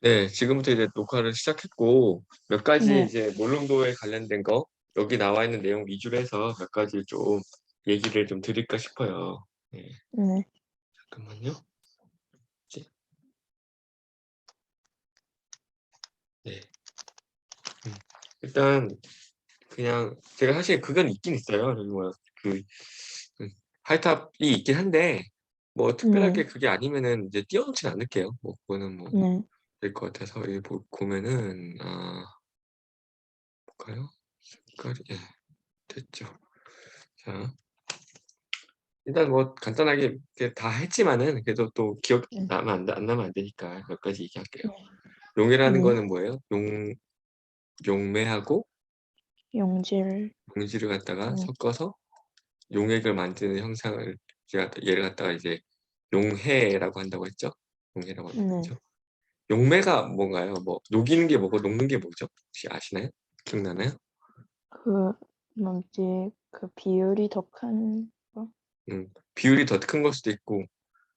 네, 지금부터 이제 녹화를 시작했고, 몇 가지 네. 이제 몰롱도에 관련된 거, 여기 나와 있는 내용 위주로 해서 몇 가지 좀 얘기를 좀 드릴까 싶어요. 네, 네. 잠깐만요. 이제, 네. 음, 일단, 그냥, 제가 사실 그건 있긴 있어요. 저기 뭐야, 그, 하이탑이 있긴 한데, 뭐, 특별하게 네. 그게 아니면은 이제 띄워놓진 않을게요. 뭐, 그거는 뭐, 네. 될 것 같아서, 여기 보면은, 볼까요? 색깔이, 예, 됐죠. 자. 일단 뭐 간단하게 이렇게 다 했지만은 그래도 또 기억 네. 안 나면 안 되니까 몇 가지 얘기할게요. 네. 용이라는 네. 거는 뭐예요? 용매하고 용질. 용지를 갖다가 용. 섞어서 용액을 만드는 형상을 얘를 갖다가 이제 용해라고 한다고 했죠? 용해라고 한다고 네. 했죠? 용매가 뭔가요? 뭐 녹이는 게 뭐고 녹는 게 뭐죠? 혹시 아시나요? 기억나나요? 그 뭐지? 그 비율이 더 큰 거? 비율이 더 큰 걸 수도 있고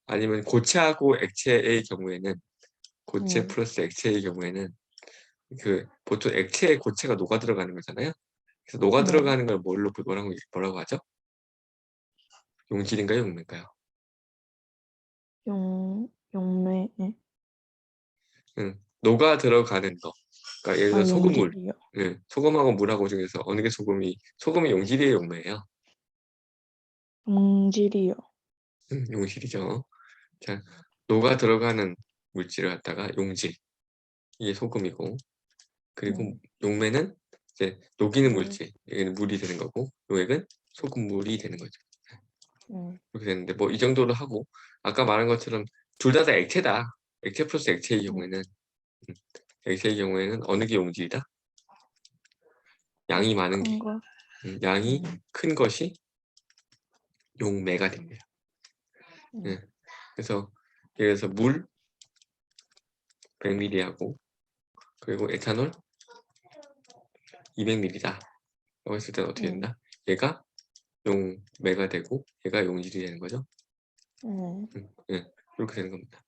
아니면 고체하고 액체의 경우에는 고체 네. 플러스 액체의 경우에는 그 보통 액체에 고체가 녹아 들어가는 거잖아요. 그래서 녹아 네. 들어가는 걸 뭐라고 하죠? 용질인가요, 용매인가요? 용매. 네. 녹아 들어가는 거. 그러니까 예를 아, 들어 소금물. 용질이요. 소금하고 물하고 중에서 어느 게 소금이 용질이에요, 용매예요? 용질이요. 용질이죠. 자, 녹아 들어가는 물질을 갖다가 용질. 이게 소금이고. 그리고 네. 용매는 이제 녹이는 물. 물질. 여기는 물이 되는 거고, 용액은 소금물이 되는 거죠. 네. 그렇게 되는데 뭐 이 정도로 하고 아까 말한 것처럼 둘 다 액체다. 액체 플러스 액체의 네. 경우에는 액체의 경우에는 어느 게 용질이다? 양이 많은 게 큰 거. 양이 네. 큰 것이 용매가 됩니다. 네. 예. 그래서 예를 들어서 물 100ml하고 그리고 에탄올 200ml다. 라고 했을 때는 어떻게 네. 된다? 얘가 용매가 되고 얘가 용질이 되는 거죠. 네. 예. 그렇게 되는 겁니다.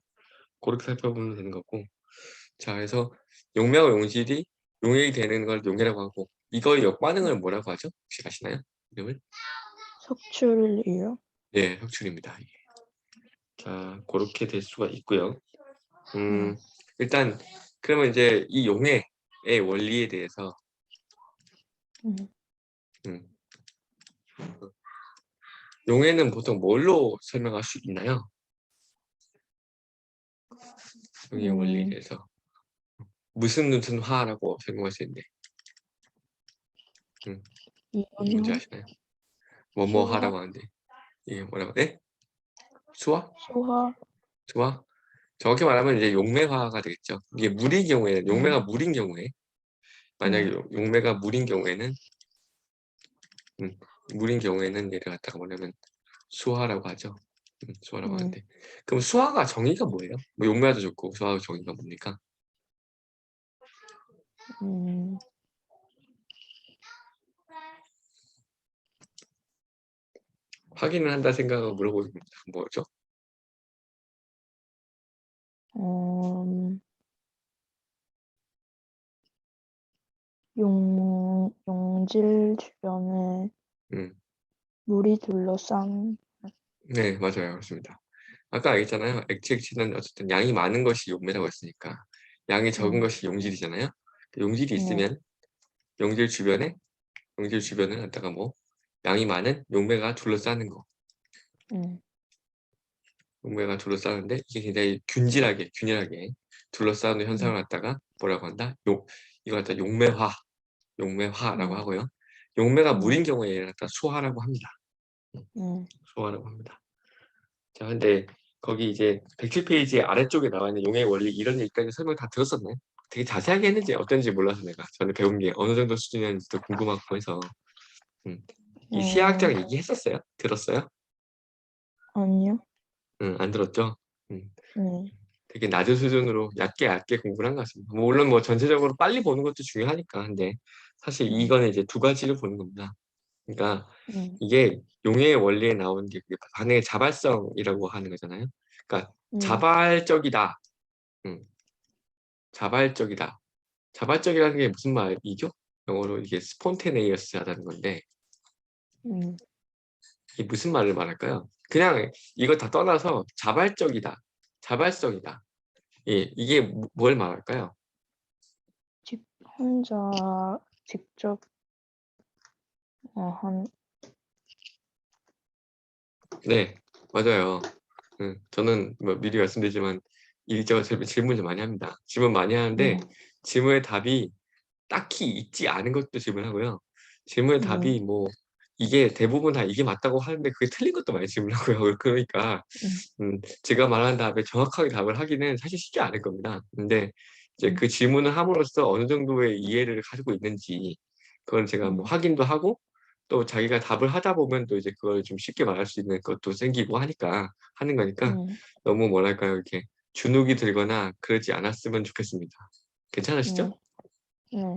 그렇게 살펴보면 되는 거고 자, 그래서 용매와 용질이 용액이 되는 걸 용해라고 하고 이거의 역반응을 뭐라고 하죠? 혹시 아시나요? 이름을? 석출이요. 예, 혁출입니다. 자, 그렇게 될 수가 있고요. 네. 일단 그러면 이제 이 용해의 원리에 대해서 네. 음, 용해는 보통 뭘로 설명할 수 있나요? 용해의 원리에 음. 대해서 무슨 화라고 설명할 수 있는데 이게 뭔지 이온화. 아시나요? 뭐뭐 수화. 하라고 하는데 이게 뭐라고 해? 수화? 수화. 수화? 정확히 말하면 이제 용매화가 되겠죠. 이게 물인 경우에는 네. 용매가 물인 경우에 만약에 네. 용매가 물인 경우에는 음, 물인 경우에는 얘를 갖다가 뭐냐면 수화라고 하죠. 수화라고 네. 하는데 그럼 수화가 정의가 뭐예요? 뭐 용매화도 좋고 수화의 정의가 뭡니까? 음. 확인을 한다 생각하고 물어보는 겁니다. 뭐죠? 음. 용질 주변에 음, 물이 둘러싼. 네, 맞아요. 그렇습니다. 아까 얘기했잖아요. 액체는 어쨌든 양이 많은 것이 용매라고 했으니까 양이 적은 네. 것이 용질이잖아요. 용질이 네. 있으면 용질 주변에 용질 주변을 갖다가 뭐 양이 많은 용매가 둘러싸는 거. 네. 용매가 둘러싸는데 이게 굉장히 균일하게 둘러싸는 현상을 네. 갖다가 뭐라고 한다? 이거 갖다 용매화라고 네. 하고요. 용매가 네. 물인 경우에 얘를 갖다 수화라고 합니다. 네. 수화라고 합니다. 자, 근데 거기 이제 107페이지 아래쪽에 나와 있는 용의 원리 이런 얘기까지 설명 다 들었었나요? 되게 자세하게 했는지 어떤지 몰라서 내가 저는 배운 게 어느 정도 수준이었는지도 궁금하고 해서 음. 이 어. 시야학적 얘기했었어요? 들었어요? 아니요. 안 들었죠? 음. 네. 되게 낮은 수준으로 얕게 공부를 한 것 같습니다. 뭐 물론 뭐 전체적으로 빨리 보는 것도 중요하니까 한데 사실 네. 이거는 이제 두 가지를 보는 겁니다. 그러니까 네. 이게 용의 원리에 나오는 게 그게 반응의 자발성이라고 하는 거잖아요. 그러니까 네. 자발적이다. 음. 자발적이다. 자발적이라는 게 무슨 말이죠? 영어로 이게 spontaneous하다는 건데 음, 이게 무슨 말을 말할까요? 그냥 이거 다 떠나서 자발적이다. 자발성이다. 예, 이게 뭘 말할까요? 혼자 직접 한, 네, 맞아요. 저는 뭐 미리 말씀드리지만 이리저리 질문 좀 많이 합니다. 질문 많이 하는데 네, 질문의 답이 딱히 있지 않은 것도 질문하고요. 질문의 네, 답이 뭐 이게 대부분 다 이게 맞다고 하는데 그게 틀린 것도 많이 질문하고요. 그러니까 음, 제가 말한 답에 정확하게 답을 하기는 사실 쉽지 않을 겁니다. 근데 이제 음, 그 질문을 함으로써 어느 정도의 이해를 가지고 있는지 그걸 제가 뭐 음, 확인도 하고 또 자기가 답을 하다 보면 또 이제 그걸 좀 쉽게 말할 수 있는 것도 생기고 하니까 하는 거니까 네, 너무 뭐랄까요 이렇게 주눅이 들거나 그러지 않았으면 좋겠습니다. 괜찮으시죠? 네, 네.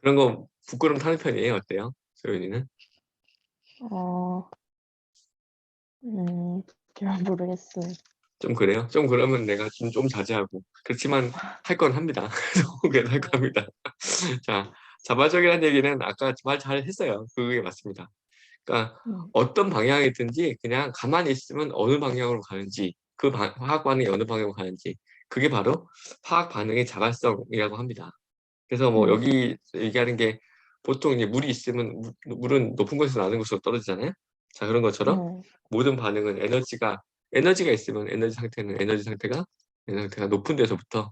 그런 거 부끄럼 타는 편이에요. 어때요? 소연이는? 어, 잘 모르겠어요. 좀 그래요? 좀 그러면 내가 좀 자제하고 그렇지만 할 건 합니다. 그래도 할 건 합니다. 자, 자발적이라는 얘기는 아까 말 잘 했어요. 그게 맞습니다. 그러니까 음, 어떤 방향이든지 그냥 가만히 있으면 어느 방향으로 가는지 화학 반응이 어느 방향으로 가는지 그게 바로 화학 반응의 자발성이라고 합니다. 그래서 뭐 네, 여기 얘기하는 게 보통 이제 물이 있으면 물은 높은 곳에서 낮은 곳으로 떨어지잖아요. 자, 그런 것처럼 네, 모든 반응은 에너지가 있으면 에너지 상태가 높은 데서부터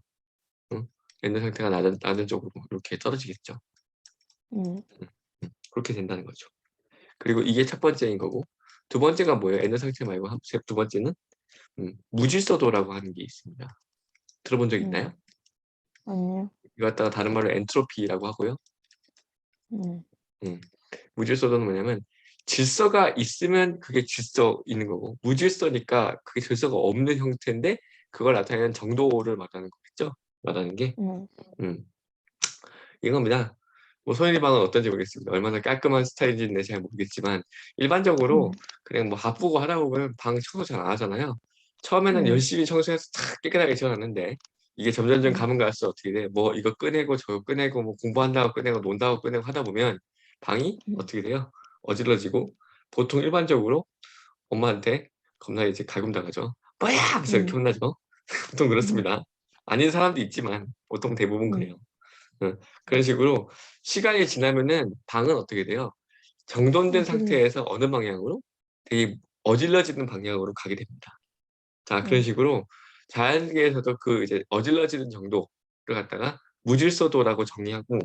응? 에너지 상태가 낮은 쪽으로 이렇게 떨어지겠죠. 음, 그렇게 된다는 거죠. 그리고 이게 첫 번째인 거고 두 번째가 뭐예요? 에너지 상태 말고 두 번째는 무질서도라고 하는 게 있습니다. 들어본 적 음, 있나요? 아니요, 이거 갖다가 다른 말로 엔트로피라고 하고요. 네, 음, 무질서도는 뭐냐면 질서가 있으면 그게 질서 있는 거고 무질서니까 그게 질서가 없는 형태인데 그걸 나타내는 정도를 말하는 거겠죠? 말하는 게 네, 음, 이겁니다. 뭐 소연이 방은 어떤지 모르겠습니다. 얼마나 깔끔한 스타일인지는 잘 모르겠지만 일반적으로 네, 그냥 뭐 바쁘고 하다 보면 방 청소 잘 안 하잖아요. 처음에는 네, 열심히 청소해서 탁 깨끗하게 지어놨는데 이게 점점점 네, 가면 갈수록 어떻게 돼? 뭐 이거 꺼내고 저거 꺼내고 뭐 공부한다고 꺼내고 논다고 꺼내고 하다 보면 방이 어떻게 돼요? 어질러지고 보통 일반적으로 엄마한테 겁나 이제 갈굼당하죠. 뭐야! 하면서 이렇게 네, 혼나죠. 보통 네, 그렇습니다. 아닌 사람도 있지만 보통 대부분 네, 그래요. 그런 식으로 시간이 지나면은 방은 어떻게 돼요? 정돈된 어질러, 상태에서 어느 방향으로? 되게 어질러지는 방향으로 가게 됩니다. 자, 그런 네, 식으로 자연계에서도 그 이제 어질러지는 정도를 갖다가 무질서도라고 정의하고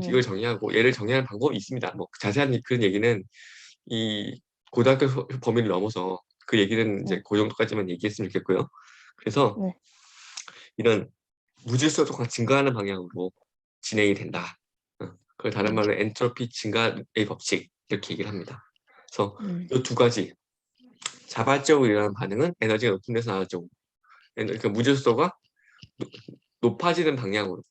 이걸 네, 정의하고 얘를 정의하는 방법이 있습니다. 뭐 자세한 그런 얘기는 이 고등학교 범위를 넘어서 그 얘기는 이제 네, 그 정도까지만 얘기했으면 좋겠고요. 그래서 네, 이런 무질서도가 증가하는 방향으로 진행이 된다. 그걸 다른 네, 말로 엔트로피 증가의 법칙 이렇게 얘기를 합니다. 그래서 네, 이 두 가지 자발적으로 일어나는 반응은 에너지가 높은 데서 낮아지고 그러니까 무질서도가 높아지는 방향으로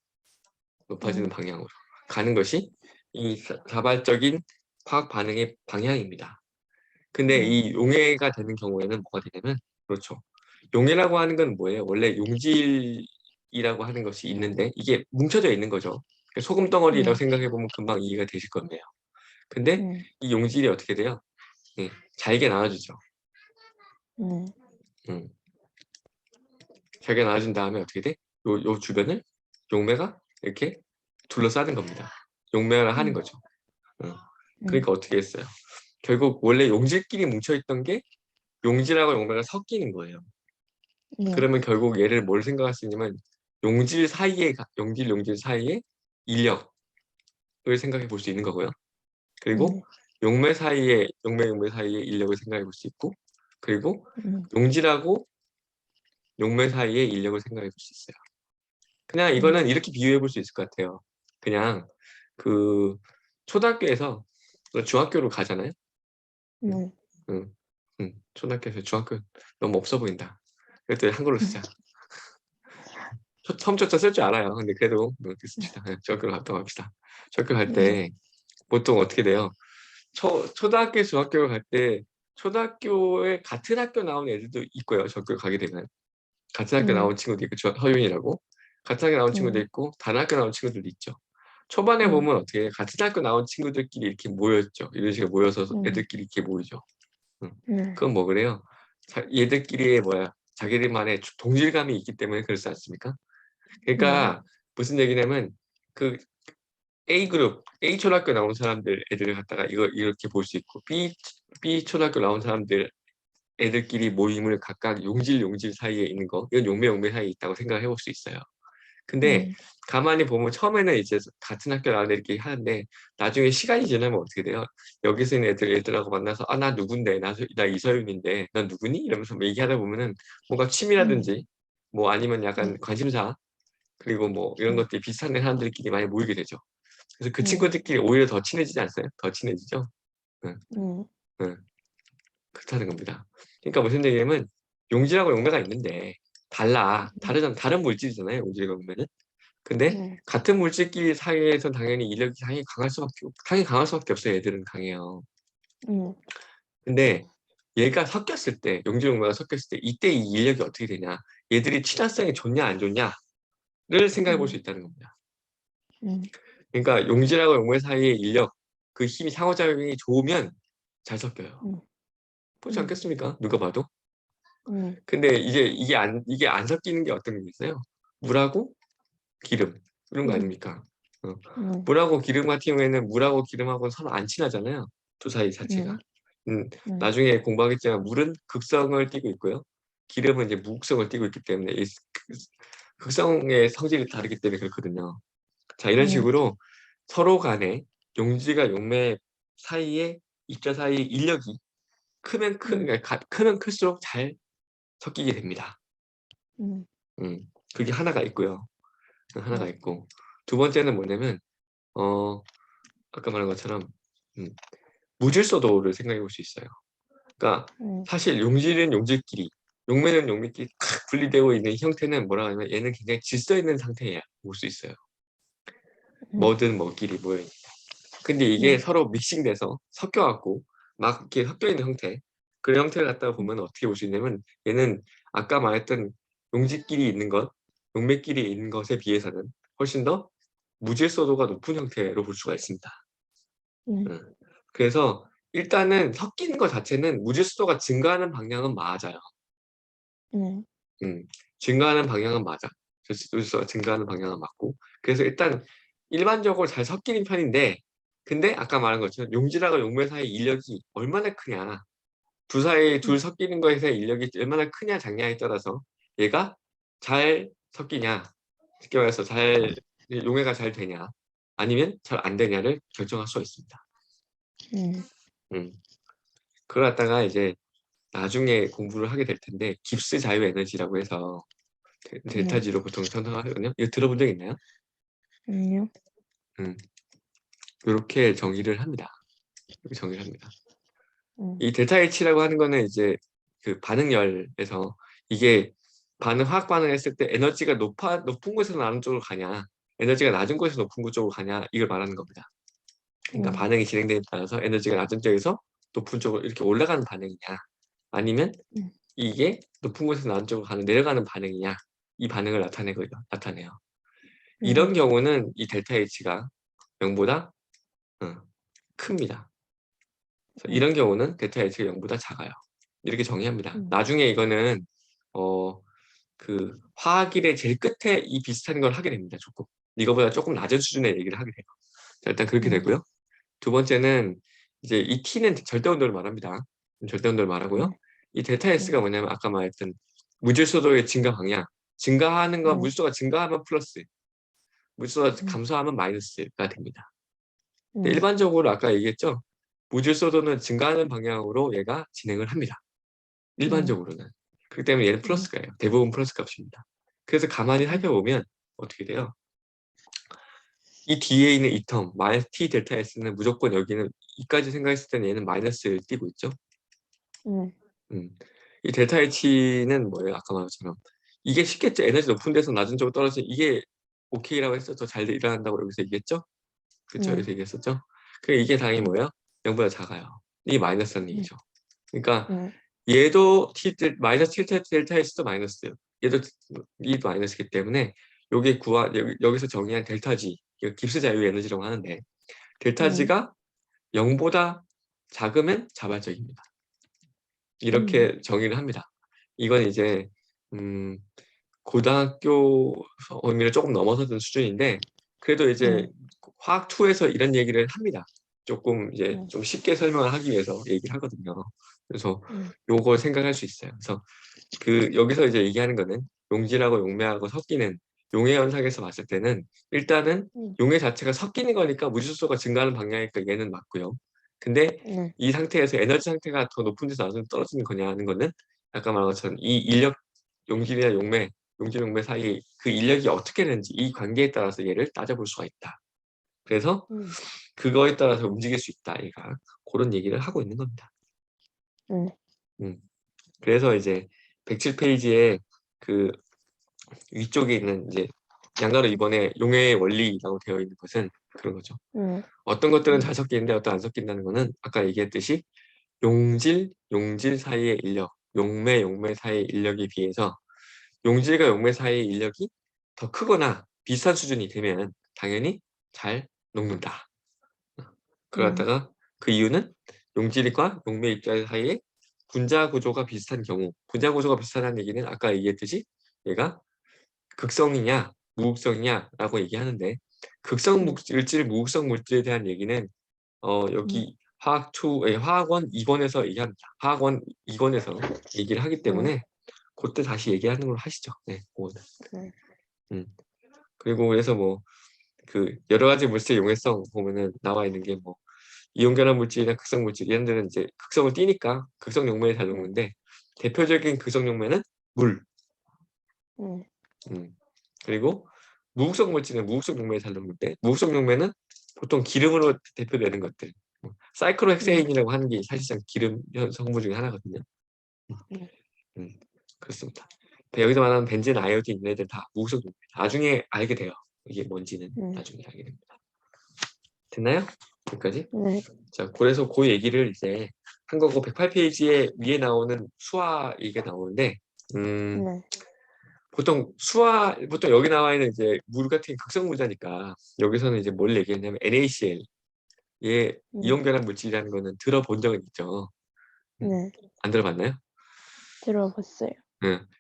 높아지는 네, 방향으로 가는 것이 이 자발적인 화학 반응의 방향입니다. 근데 네, 이 용해가 되는 경우에는 뭐가 되냐면 그렇죠. 용해라고 하는 건 뭐예요? 원래 용질이라고 하는 것이 있는데 이게 뭉쳐져 있는 거죠. 소금 덩어리라고 네, 생각해 보면 금방 이해가 되실 건데요. 근데 네, 이 용질이 어떻게 돼요? 예, 잘게 나눠지죠. 네, 음, 잘게 나눠진 다음에 어떻게 돼? 요 주변을 용매가 이렇게 둘러싸는 겁니다. 용매화를 하는 네, 거죠. 어, 네, 그러니까 어떻게 했어요? 결국 원래 용질끼리 뭉쳐있던 게 용질하고 용매가 섞이는 거예요. 네, 그러면 결국 얘를 뭘 생각할 수 있냐면 용질 사이에 인력을 생각해 볼 수 있는 거고요. 그리고 네, 용매 사이에 인력을 생각해 볼 수 있고 그리고 네, 용질하고 용매 사이에 인력을 생각해 볼 수 있어요. 그냥 네, 이거는 이렇게 비유해 볼 수 있을 것 같아요. 그냥 그 초등학교에서 중학교로 가잖아요. 응, 네, 응, 초등학교에서 중학교 너무 없어 보인다. 그랬더니 한글로 쓰자. 처음부터 쓸 줄 알아요. 근데 그래도 이렇게 씁시다. 중학교로 갔다 갑시다. 중학교 갈 네, 때 보통 어떻게 돼요? 초등학교, 중학교 갈 때 초등학교에 같은 학교 나온 애들도 있고요. 중학교 가게 되면 같은 학교 네, 나온 친구도 있고 허윤이라고. 같은 학교 나온 친구도 음. 있고 다른 학교 나온 친구들도 있죠. 초반에 음. 보면 어떻게 같은 학교 나온 친구들끼리 이렇게 모였죠. 이런 식으로 모여서 음. 애들끼리 이렇게 모이죠. 음. 그건 뭐 그래요? 얘들끼리의 자기들만의 동질감이 있기 때문에 그렇지 않습니까? 그러니까 무슨 얘기냐면 그 A 그룹, A 초등학교 나온 사람들 애들을 갖다가 이거 이렇게 볼 수 있고 B 초등학교 나온 사람들 애들끼리 모임을 각각 용질 사이에 있는 거, 이건 용매 사이에 있다고 생각을 해볼 수 있어요. 근데 음. 가만히 보면 처음에는 이제 같은 학교 나온 애들끼리 하는데 나중에 시간이 지나면 어떻게 돼요? 여기서 있는 애들하고 만나서 아, 나 누군데? 나 이서윤인데 넌 누구니? 이러면서 뭐 얘기하다 보면은 뭔가 취미라든지 뭐 아니면 약간 관심사 그리고 뭐 이런 것들이 비슷한 사람들끼리 많이 모이게 되죠. 그래서 그 친구들끼리 오히려 더 친해지지 않어요? 더 친해지죠? 응, 응, 그렇다는 겁니다. 그러니까 무슨 얘기냐면 용질하고 용매가 있는데 다른 물질이잖아요. 용질과 용매는. 근데 같은 물질끼리 사이에서 당연히 인력이 당연히 강할 수밖에 없어요. 얘들은 강해요. 근데 얘가 섞였을 때, 용질용매가 섞였을 때 이때 이 인력이 어떻게 되냐? 얘들이 친화성이 좋냐 안 좋냐를 생각해 볼 수 있다는 겁니다. 그러니까 용질하고 용매 사이의 인력, 그 힘이 상호작용이 좋으면 잘 섞여요. 그렇지 않겠습니까? 누가 봐도. 근데 이게 안 섞이는 게 어떤 게 있어요? 물하고 기름 이런 거 아닙니까? 어. 물하고 기름 같은 경우에는 물하고 기름하고는 서로 안 친하잖아요. 두 사이 자체가. 나중에 공부하겠지만 물은 극성을 띠고 있고요. 기름은 이제 무극성을 띠고 있기 때문에 극성의 성질이 다르기 때문에 그렇거든요. 자, 이런 식으로 서로 간에 용지가 용매 사이에 입자 사이 인력이 크면 클수록 잘 섞이게 됩니다. 그게 하나가 있고요. 하나가 있고 두 번째는 뭐냐면 아까 말한 것처럼 무질서도를 생각해 볼 수 있어요. 그러니까 사실 용질은 용질끼리, 용매는 용매끼리 탁 분리되고 있는 형태는 뭐라 하면 얘는 굉장히 질서 있는 상태야 볼 수 있어요. 뭐든 뭐끼리 모여 있는. 근데 이게 서로 믹싱돼서 섞여갖고 막 이렇게 섞여 있는 형태. 그런 형태를 갖다가 보면 어떻게 볼 수 있냐면 얘는 아까 말했던 용질끼리 있는 것, 용매끼리 있는 것에 비해서는 훨씬 더 무질서도가 높은 형태로 볼 수가 있습니다. 음. 그래서 일단은 섞이는 것 자체는 무질서도가 증가하는 방향은 맞아요. 증가하는 방향은 맞아. 무질서도가 증가하는 방향은 맞고. 그래서 일단 일반적으로 잘 섞이는 편인데, 근데 아까 말한 것처럼 용질하고 용매 사이 인력이 얼마나 크냐, 둘 섞이는 거에서의 인력이 얼마나 크냐 작냐에 따라서 얘가 잘 섞이냐, 쉽게 말해서 용해가 잘 되냐, 아니면 잘 안 되냐를 결정할 수가 있습니다. 음. 그걸 갖다가 이제 나중에 공부를 하게 될 텐데 깁스 자유 에너지라고 해서 델타지로 보통 설명하거든요. 이거 들어본 적 있나요? 아니요. 이렇게 정의를 합니다. 이렇게 정의를 합니다. 이 델타 H라고 하는 거는 이제 그 반응열에서 이게 화학 반응을 했을 때 에너지가 높은 곳에서 나는 쪽으로 가냐, 에너지가 낮은 곳에서 높은 곳 쪽으로 가냐, 이걸 말하는 겁니다. 그러니까 반응이 진행되는 따라서 에너지가 낮은 쪽에서 높은 쪽으로 이렇게 올라가는 반응이냐, 아니면 이게 높은 곳에서 낮은 쪽으로 내려가는 반응이냐, 이 반응을 나타내요. 이런 경우는 이 델타 H가 0보다 큽니다. 이런 경우는 델타 H가 0보다 작아요. 이렇게 정의합니다. 나중에 이거는 그 화학일의 제일 끝에 이 비슷한 걸 하게 됩니다. 이거보다 조금 낮은 수준의 얘기를 하게 돼요. 자, 일단 그렇게 되고요. 두 번째는 이제 이 T는 절대 온도를 말합니다. 절대 온도를 말하고요. 이 델타 S가 뭐냐면 아까 말했던 무질서도의 증가 방향. 증가하는 건 물질소가 증가하면 플러스, 물질소가 감소하면 마이너스가 됩니다. 일반적으로 아까 얘기했죠. 무질서도는 증가하는 방향으로 얘가 진행을 합니다. 일반적으로는. 그렇기 때문에 얘는 플러스가예요. 대부분 플러스 값입니다. 그래서 가만히 살펴보면 어떻게 돼요? 이 뒤에 있는 이 텀, 마이너스 T 델타 S는 무조건 여기는 이까지 생각했을 때는 얘는 마이너스를 띄고 있죠. 이 델타 H는 뭐예요? 아까 말한 것처럼. 이게 쉽겠죠. 에너지 높은 데서 낮은 쪽으로 떨어지면 이게 오케이라고 했었죠. 잘 일어난다고 여기서 얘기했죠. 그렇죠. 여기서 얘기했었죠. 그러니까 이게 당연히 뭐예요? 0보다 작아요. 이게 마이너스라는 얘기죠. 그러니까 얘도 마이너스 T 델타 S도 마이너스, 얘도 마이너스이기 때문에 요게 여기서 정의한 델타 G, 이거 깁스 자유 에너지라고 하는데 델타 G가 0보다 작으면 자발적입니다. 이렇게 정의를 합니다. 이건 이제 고등학교 의미를 조금 넘어서는 수준인데 그래도 이제 화학 2에서 이런 얘기를 합니다. 조금 이제 좀 쉽게 설명을 하기 위해서 얘기를 하거든요. 그래서 요거 생각할 수 있어요. 그래서 여기서 이제 얘기하는 거는 용질하고 용매하고 섞이는 용해 현상에서 봤을 때는 일단은 용해 자체가 섞이는 거니까 무질소가 증가하는 방향이니까 얘는 맞고요. 근데 이 상태에서 에너지 상태가 더 높은 데서 나중에 떨어지는 거냐 하는 거는 아까 말한 것처럼 이 인력 용질이나 용매, 용질 용매 사이 그 인력이 어떻게 되는지 이 관계에 따라서 얘를 따져볼 수가 있다. 그래서 그거에 따라서 움직일 수 있다. 얘가 그런 얘기를 하고 있는 겁니다. 음. 그래서 이제 107페이지에 그 위쪽에 있는 이제 양가로 이번에 용해의 원리라고 되어 있는 것은 그런 거죠. 어떤 것들은 잘 섞이는데 어떤 안 섞인다는 거는 아까 얘기했듯이 용질, 용질 사이의 인력, 용매, 용매 사이의 인력에 비해서 용질과 용매 사이의 인력이 더 크거나 비슷한 수준이 되면 당연히 잘 녹는다. 그러다가 그 이유는 용질과 용매 입자 사이에 분자 구조가 비슷한 경우, 분자 구조가 비슷하다는 얘기는 아까 얘기했듯이 얘가 극성이냐 무극성이냐라고 얘기하는데 극성 물질, 무극성 물질에 대한 얘기는 여기 화학원 2권에서 얘기합니다. 화학원 2권에서 얘기를 하기 때문에 그때 다시 얘기하는 걸로 하시죠. 네, 그거는. 그리고 그래서 뭐 그 여러 가지 물질의 용해성 보면은 나와 있는 게 뭐 이온결합 물질이나 극성 물질 이런 데는 이제 극성을 띠니까 극성 용매에 잘 녹는데 대표적인 극성 용매는 물. 그리고 무극성 물질은 무극성 용매에 잘 녹는데 무극성 용매는 보통 기름으로 대표되는 것들. 사이클로헥세인이라고 하는 게 사실상 기름 성분 중에 하나거든요. 그렇습니다. 여기서 말하는 벤젠, 아이오딘 이런 애들 다 무극성 용매. 나중에 알게 돼요. 이게 뭔지는 나중에 알게 됩니다. 됐나요? 여기까지? 자, 그래서 그 얘기를 이제 한 거고 108페이지에 위에 나오는 수화 얘기가 나오는데 보통 여기 나와 있는 이제 물 같은 극성물자니까 여기서는 이제 뭘 얘기했냐면 NaCl 의 이온결합 물질이라는 거는 들어본 적은 있죠. 안 들어봤나요? 들어봤어요.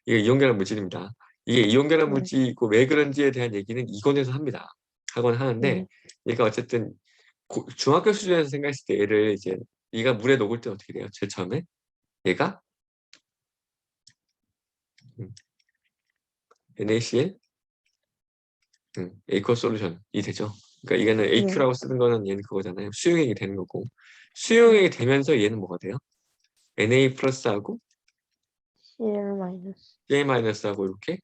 이게 이온결합 물질입니다. 이게 이온결합 물질이고 왜 그런지에 대한 얘기는 이권에서 합니다. 하곤 하는데 얘가 어쨌든 중학교 수준에서 생각했을 때 얘를 이제 얘가 물에 녹을 때 어떻게 돼요? 제일 처음에 얘가 NaCl 에이코 솔루션이 되죠. 그러니까 이거는 AQ라고 쓰는 거는 얘는 그거잖아요. 수용액이 되는 거고 수용액이 되면서 얘는 뭐가 돼요? Na 플러스하고 CL 마이너스. Ca 마이너스하고 이렇게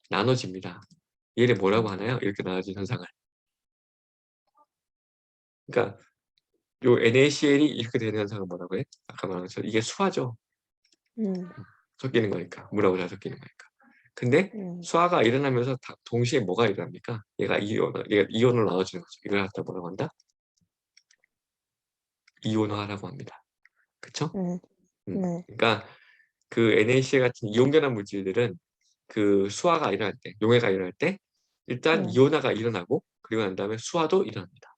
나눠집니다. 얘를 뭐라고 하나요? 이렇게 나눠진 현상을. 그러니까 요 NaCl이 이렇게 되는 현상을 뭐라고 해? 아까 말한 것처럼 이게 수화죠. 섞이는 거니까. 물하고 잘 섞이는 거니까. 근데 수화가 일어나면서 동시에 뭐가 일어납니까? 얘가 이온을 나눠주는 거죠. 이걸 갖다 뭐라고 한다? 이온화라고 합니다. 그쵸? 그러니까 그 NaCl 같은 이온결합 물질들은 그 수화가 일어날 때, 용해가 일어날 때 일단 이온화가 일어나고 그리고 난 다음에 수화도 일어납니다.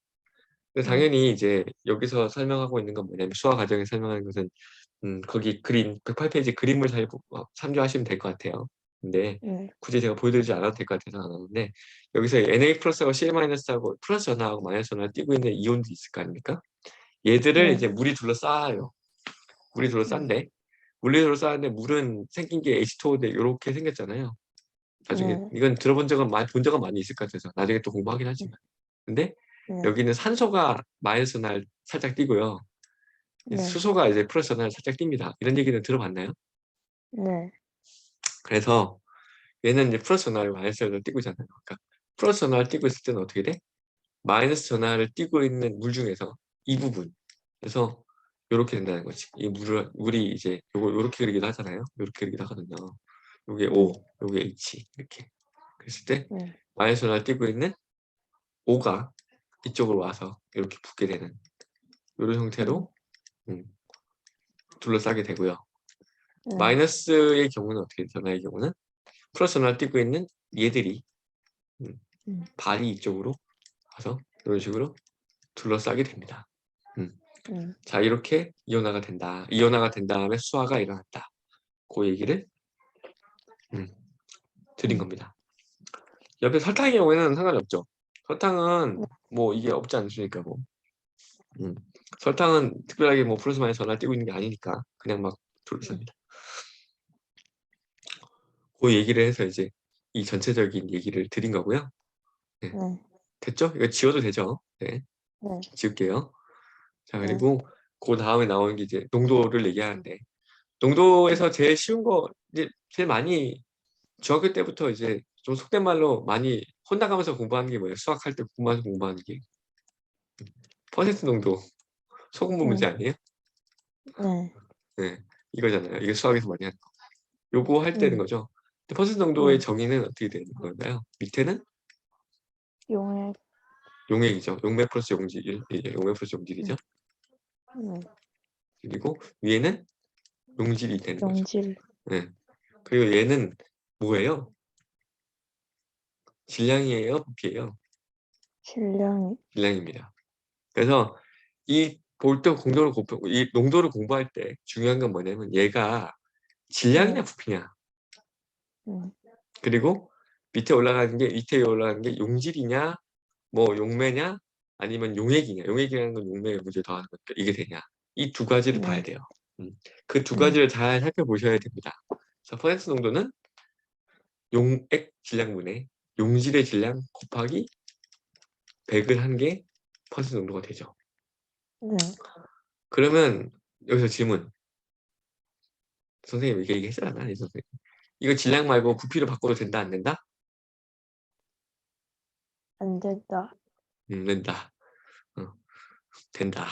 근데 당연히 이제 여기서 설명하고 있는 건 뭐냐면 수화 과정에 설명하는 것은 거기 그림 108페이지 그림을 잘 참조하시면 될 것 같아요. 근데 굳이 제가 보여드리지 않아도 될 것 같아서 안 하는데 여기서 Na 플러스하고 Cl 마이너스하고 플러스 전하하고 마이너스 전하를 띄고 있는 이온도 있을 거 아닙니까? 얘들을 이제 물이 둘러싸요. 물이 둘러싼데 물이 둘러싸는데 물은 생긴 게 H2O인데 이렇게 생겼잖아요. 나중에 이건 들어본 적은 본 적은 많이 있을 것 같아서 나중에 또 공부하긴 하지만 근데 여기는 산소가 마이너스 날 살짝 띄고요. 수소가 이제 플러스 전하를 살짝 띱니다. 이런 얘기는 들어봤나요? 그래서 얘는 이제 플러스 전하를 마이너스 전하를 띄고 있잖아요. 그러니까 플러스 전하를 띄고 있을 때는 어떻게 돼? 마이너스 전하를 띄고 있는 물 중에서 이 부분. 그래서 이렇게 된다는 거지. 이 물이 이제 요렇게 그리기도 하잖아요. 요렇게 그리기도 하거든요. 요게 O, 요게 H 이렇게. 그랬을 때 마이너스 전하를 띄고 있는 O가 이쪽으로 와서 이렇게 붙게 되는 이런 형태로 둘러싸게 되고요. 마이너스의 경우는 어떻게 되죠? 전하의 경우는 플러스 전하를 띄고 있는 얘들이 발이 이쪽으로 가서 이런 식으로 둘러싸게 됩니다. 자, 이렇게 이온화가 된다. 이온화가 된 다음에 수화가 일어났다. 그 얘기를 드린 겁니다. 옆에 설탕의 경우에는 상관이 없죠. 설탕은 뭐 이게 없지 않습니까? 뭐. 설탕은 특별하게 뭐 플러스 마이너스 전화 띄고 있는 게 아니니까 그냥 막 둘러쌉니다. 그 얘기를 해서 이제 이 전체적인 얘기를 드린 거고요. 네. 됐죠? 이거 지워도 되죠? 네. 지울게요. 자, 그리고 그 다음에 나오는 게 이제 농도를 얘기하는데, 농도에서 제일 쉬운 거, 이제 제일 많이 중학교 때부터 이제 좀 속된 말로 많이 혼나가면서 공부하는 게 뭐예요? 수학할 때 공부하는 게. 퍼센트 농도, 소금분 문제 아니에요? 네. 이거잖아요. 이게 수학에서 많이 하는 거. 요거 할 때는 거죠. 근데 퍼센트 농도의 정의는 어떻게 되는 건가요? 밑에는 용액. 용액이죠. 용맥 플러스 용질, 이게 용맥 플러스 용질이죠. 그리고 위에는 용질이 되는 거죠. 용질. 네. 그리고 얘는 뭐예요? 질량이에요? 부피예요? 질량이. 질량입니다. 그래서 이 볼트 공도를 이 농도를 공부할 때 중요한 건 뭐냐면 얘가 질량이냐 부피냐. 그리고 밑에 올라가는 게 용질이냐, 뭐 용매냐, 아니면 용액이냐. 용액이라는 건 용매의 무게를 더하는 거니까 이게 되냐. 이 두 가지를 봐야 돼요. 그 두 가지를 잘 살펴보셔야 됩니다. 자, 퍼센트 농도는 용액 질량분의 용질의 질량 곱하기 100을 한 게 퍼센트 농도가 되죠. 그러면 여기서 질문. 선생님 이게 얘기했잖아. 이 선생님. 이거 질량 말고 부피로 바꿔도 된다 안 된다? 안 된다. 된다. 된다.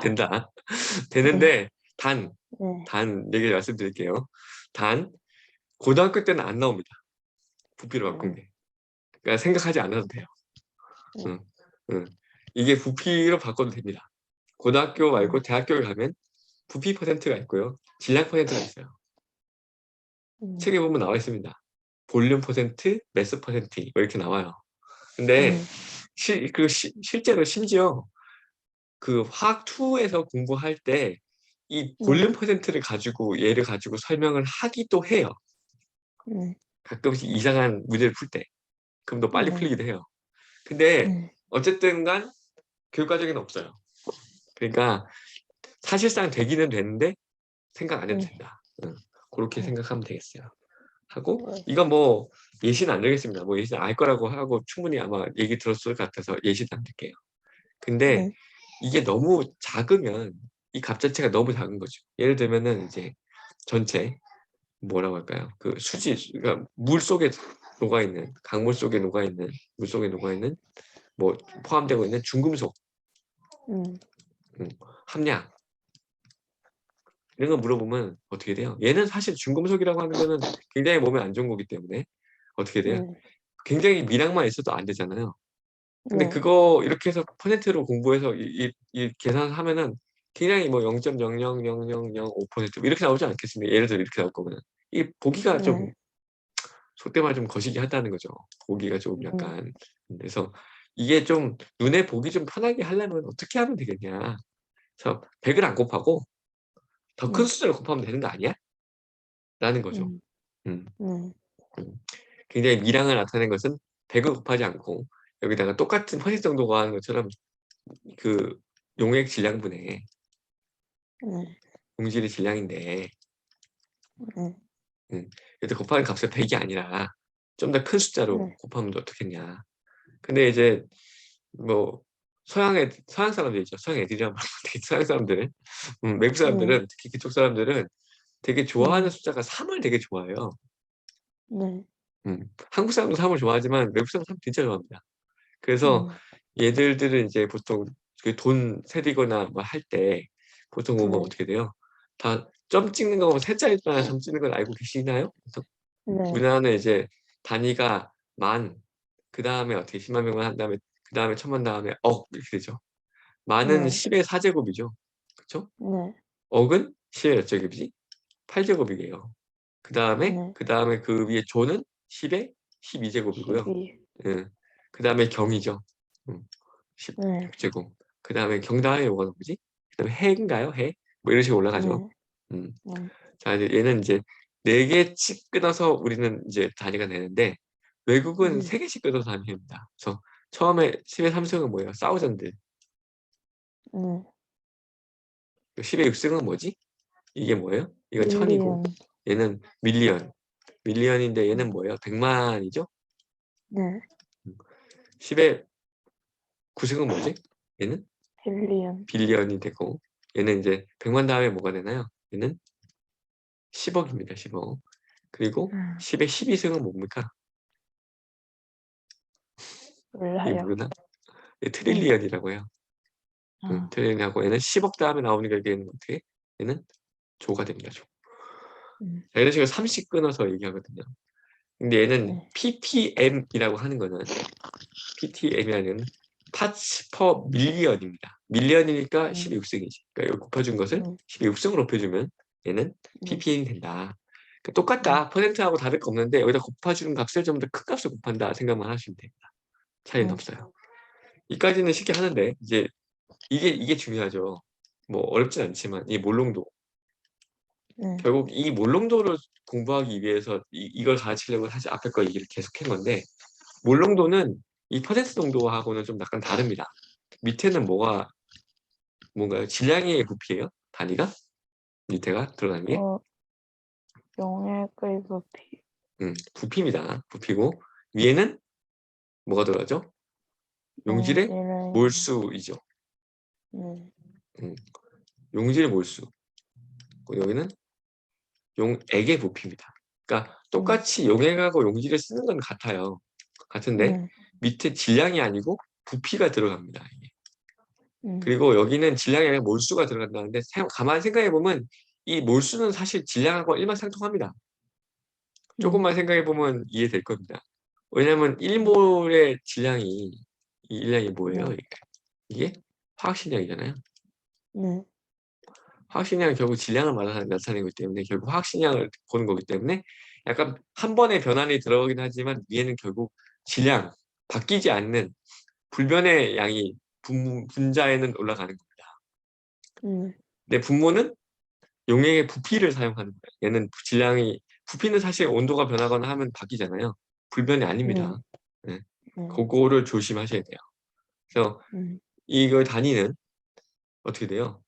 된다. 되는데 단 얘기 말씀드릴게요. 단 고등학교 때는 안 나옵니다. 부피로 바꾼 게. 그러니까 생각하지 않아도 돼요. 응, 응. 이게 부피로 바꿔도 됩니다. 고등학교 말고 대학교에 가면 부피 퍼센트가 있고요. 질량 퍼센트가 있어요. 책에 보면 나와 있습니다. 볼륨 퍼센트, 매스 퍼센트 뭐 이렇게 나와요. 근데 실제로 심지어 그 화학 2에서 공부할 때 이 볼륨 퍼센트를 가지고 얘를 가지고 설명을 하기도 해요. 가끔씩 이상한 문제를 풀 때. 그럼 더 빨리 풀리기도 해요. 근데 어쨌든 간 교육과정에는 없어요. 그러니까 사실상 되기는 되는데 생각 안 해도 된다. 그렇게 생각하면 되겠어요. 하고 이건 뭐 예시는 안 드리겠습니다. 뭐 예시는 알 거라고 하고 충분히 아마 얘기 들었을 것 같아서 예시는 안 드릴게요. 근데 이게 너무 작으면 이 값 자체가 너무 작은 거죠. 예를 들면은 이제 전체 뭐라고 할까요? 그 수지, 그러니까 물 속에 녹아 있는, 강물 속에 녹아 있는, 물 속에 녹아 있는 뭐 포함되고 있는 중금속 함량 이런 거 물어보면 어떻게 돼요? 얘는 사실 중금속이라고 하는 거는 굉장히 몸에 안 좋은 거기 때문에 어떻게 돼요? 굉장히 미량만 있어도 안 되잖아요. 근데 그거 이렇게 해서 퍼센트로 공부해서 이 계산하면은 굉장히 뭐 0.0000005% 이렇게 나오지 않겠습니까? 예를 들어 이렇게 나올 거면 이 보기가 좀 속된 말 좀 거시기 하다는 거죠. 보기가 좀 약간 그래서 이게 좀 눈에 보기 좀 편하게 하려면 어떻게 하면 되겠냐? 그래서 100을 안 곱하고 더 큰 숫자를 곱하면 되는 거 아니야? 라는 거죠. 음. 굉장히 미량을 나타낸 것은 100을 곱하지 않고 여기다가 똑같은 퍼센트 정도가 하는 것처럼 그 용액 질량분의 용질의 질량인데 그래서 곱하는 값이 100이 아니라 좀 더 큰 숫자로 곱하면 어떻겠냐. 근데 이제 뭐 서양 사람들 있죠. 서양 애들이란 말은 서양 사람들은 외국 사람들은 특히 그쪽 사람들은 되게 좋아하는 숫자가 3을 되게 좋아해요. 한국 사람도 3을 좋아하지만 외국 사람도 3 진짜 좋아합니다. 그래서 얘들은 이제 보통 그 돈 세리거나 뭐 할 때 보통 보면 어떻게 돼요? 다 점 찍는 거 보면 세 자리만 점 찍는 걸 알고 계시나요? 우리나라는 이제 단위가 만, 그 다음에 어떻게 10만 명만 한 다음에 그 다음에 천만 다음에 억 이렇게 되죠. 만은 10의 4제곱이죠. 그렇죠? 억은 10의 몇 제곱이지? 8제곱이에요. 그 다음에 그 위에 조는 10의 12제곱이고요. 그 다음에 경이죠. 16제곱. 그 다음에 경 다음에 뭐가 나오지? 그 다음에 해인가요? 해? 뭐 이런 식으로 올라가죠. 음. 자, 이제 얘는 이제 4개씩 끊어서 우리는 이제 단위가 되는데 외국은 3개씩 끊어서 단위입니다. 그래서 처음에 10의 3승은 뭐예요? 사우전드. 10의 6승은 뭐지? 이게 뭐예요? 이건 천이고 밀리언. 얘는 밀리언. 밀리언인데 얘는 뭐예요? 100만이죠? 네. 10의 9승은 뭐지? 얘는 빌리언. 빌리언이 되고 얘는 이제 100만 다음에 뭐가 되나요? 얘는 10억입니다. 10억. 그리고 10의 12승은 뭡니까? 이게 몰라요. 모르나? 얘 트릴리언이라고 해요. 트릴리언하고 얘는 10억 다음에 나오는 게 얘는 어떻게? 얘는 조가 됩니다. 조. 자, 이런 식으로 30 끊어서 얘기하거든요. 근데 얘는 ppm이라고 하는 거는 ppm이라는 parts per million입니다. 밀리언이니까 12육승이지. 그러니까 이거 곱해준 것을 12육승으로 곱해주면 얘는 ppm이 된다. 그러니까 똑같다. 퍼센트하고 다를 거 없는데 여기다 곱해주는 값을 좀 더 큰 값을 곱한다 생각만 하시면 됩니다. 차이는 없어요. 이까지는 쉽게 하는데 이제 이게 중요하죠. 뭐 어렵진 않지만 이 몰롱도 결국 이 몰롱도를 공부하기 위해서 이걸 가르치려고 사실 앞에 거 얘기를 계속 한 건데 몰롱도는 이 퍼센트 농도하고는 좀 약간 다릅니다. 밑에는 뭔가요? 질량의 부피예요? 단위가? 밑에가 들어가는 게? 용액의 부피. 부피입니다. 부피고 위에는 뭐가 들어가죠? 용질의 용질의 몰수이죠. 용질의 몰수. 여기는 용액의 부피입니다. 그러니까 똑같이 용액하고 용질을 쓰는 건 같아요. 같은데 밑에 질량이 아니고 부피가 들어갑니다. 이게. 그리고 여기는 질량이 아니라 몰수가 들어간다는데 가만히 생각해보면 이 몰수는 사실 질량하고 일맥상통합니다. 조금만 생각해보면 이해될 겁니다. 왜냐하면 1몰의 질량이 이 일량이 뭐예요? 이게 화학식량이잖아요. 화학식량은 결국 질량을 나타내기 때문에 결국 화학식량을 보는 거기 때문에 약간 한 번에 변환이 들어가긴 하지만 위에는 결국 질량, 바뀌지 않는 불변의 양이 분자에는 올라가는 겁니다. 근데 분모는 용액의 부피를 사용하는 거예요. 얘는 질량이 부피는 사실 온도가 변하거나 하면 바뀌잖아요. 불변이 아닙니다. 네. 그거를 조심하셔야 돼요. 그래서 이걸 단위는 어떻게 돼요?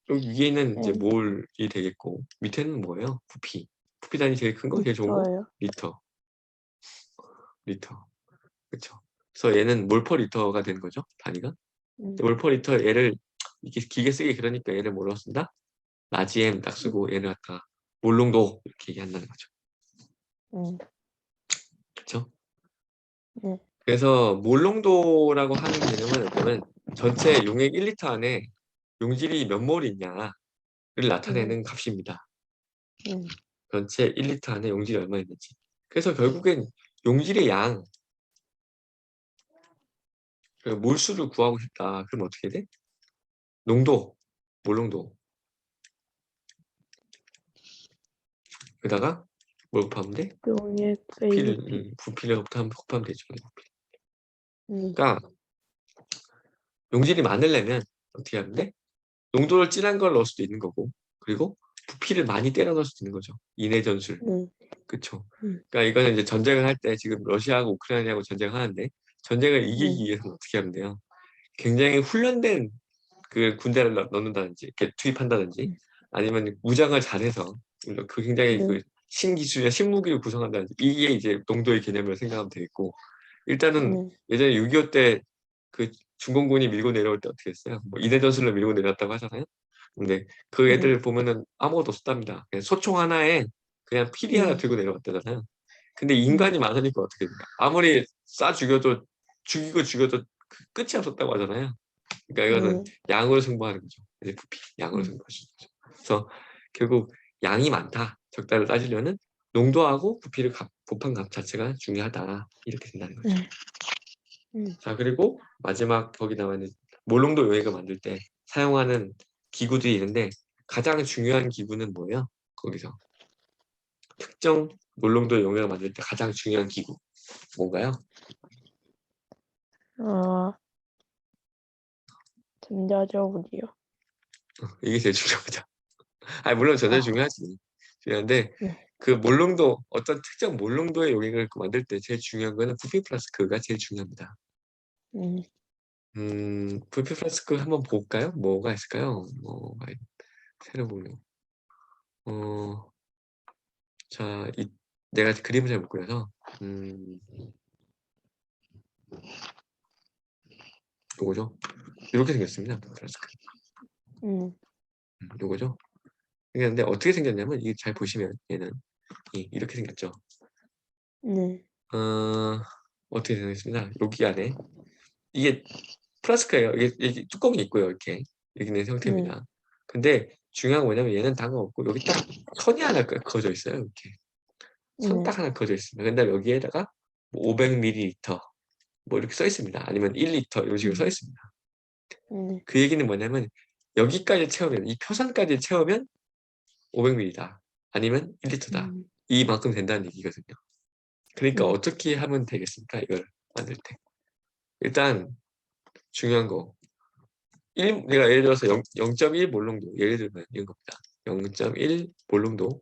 여기 위에는 이제 몰이 되겠고 밑에는 뭐예요? 부피. 부피 단위 제일 큰 거, 제일 좋은 거? 리터. 리터. 그렇죠. 그래서 얘는 몰퍼 리터가 되는 거죠. 단위가. 몰퍼 리터 얘를 이렇게 기계 쓰기 그러니까 얘를 뭐로 쓴다? 라지엠 딱 쓰고 얘를 갖다가 몰롱도 이렇게 얘기한다는 거죠. 그렇죠? 그래서 몰롱도라고 하는 개념은 뭐냐면 전체 용액 1리터 안에 용질이 몇 몰이 있냐를 나타내는 값입니다. 전체 1리터 안에 용질이 얼마 있는지. 그래서 결국엔 용질의 양, 몰수를 구하고 싶다. 그럼 어떻게 돼? 농도, 몰롱도. 여기다가 뭘 곱하면 돼? 용액의 부피를 곱하면 되죠. 그러니까 용질이 많으려면 어떻게 하면 돼? 농도를 진한 걸 넣을 수도 있는 거고 그리고 부피를 많이 때려 넣을 수도 있는 거죠. 인해 전술. 그쵸. 그러니까 이거는 이제 전쟁을 할 때 지금 러시아하고 우크라이나하고 전쟁을 하는데 전쟁을 이기기 위해서는 어떻게 하면 돼요? 굉장히 훈련된 그 군대를 넣는다든지 이렇게 투입한다든지 아니면 무장을 잘해서 그 굉장히 그 신기술이나 신무기를 구성한다든지 이게 이제 농도의 개념을 생각하면 되겠고 일단은 예전에 6.25 때 그 중공군이 밀고 내려올 때 어떻게 했어요? 뭐 인해 전술로 밀고 내려왔다고 하잖아요. 근데 그 애들 보면은 아무것도 없었답니다. 그냥 소총 하나에 그냥 피리 하나 들고 내려왔다잖아요. 근데 인간이 많으니까 어떻게 돼요? 아무리 쏴 죽여도 죽여도 끝이 없었다고 하잖아요. 그러니까 이거는 양으로 승부하는 거죠. 이제 부피, 양으로 승부할 수 있죠. 그래서 결국 양이 많다. 적다를 따지려는 농도하고 부피를 곱한 값 자체가 중요하다. 이렇게 된다는 거죠. 자, 그리고 마지막 거기 나와 있는 몰롱도 용액을 만들 때 사용하는 기구들이 있는데 가장 중요한 기구는 뭐예요? 거기서 특정 몰롱도 용액을 만들 때 가장 중요한 기구 뭔가요? 아, 전자저울이요. 이게 제일 중요하죠. 아, 물론 전자 아, 중요하지. 중요한데 네. 그 몰롱도 어떤 특정 몰롱도의 용액을 만들 때 제일 중요한 거는 부피 플라스크가 제일 중요합니다. 음, 부피 플라스크 한번 볼까요? 뭐가 있을까요? 새로 보면 자, 내가 그림을 잘 못 그려서 요거죠. 이렇게 생겼습니다. 플라스크. 음, 요거죠. 생겼는데 어떻게 생겼냐면 이게 잘 보시면 얘는 이렇게 생겼죠. 네. 어떻게 생겼습니다. 여기 안에 이게 플라스크예요. 이게 뚜껑이 있고요. 이렇게 있는 네. 형태입니다. 근데 중요한 건 뭐냐면 얘는 단 거 없고 여기 딱 선이 하나 그어져 있어요. 이렇게 선 네. 딱 하나 그어져 있습니다. 근데 여기에다가 500ml 뭐 이렇게 써 있습니다. 아니면 1리터 이런 식으로 써 음, 있습니다. 네. 그 얘기는 뭐냐면 여기까지 채우면 이 표선까지 채우면 500ml다. 아니면 1리터다. 음, 이만큼 된다는 얘기거든요. 그러니까 네. 어떻게 하면 되겠습니까? 이걸 만들 때. 일단 중요한 거. 내가 예를 들어서 0.1 몰롱도 예를 들면 이런 겁니다. 0.1 몰롱도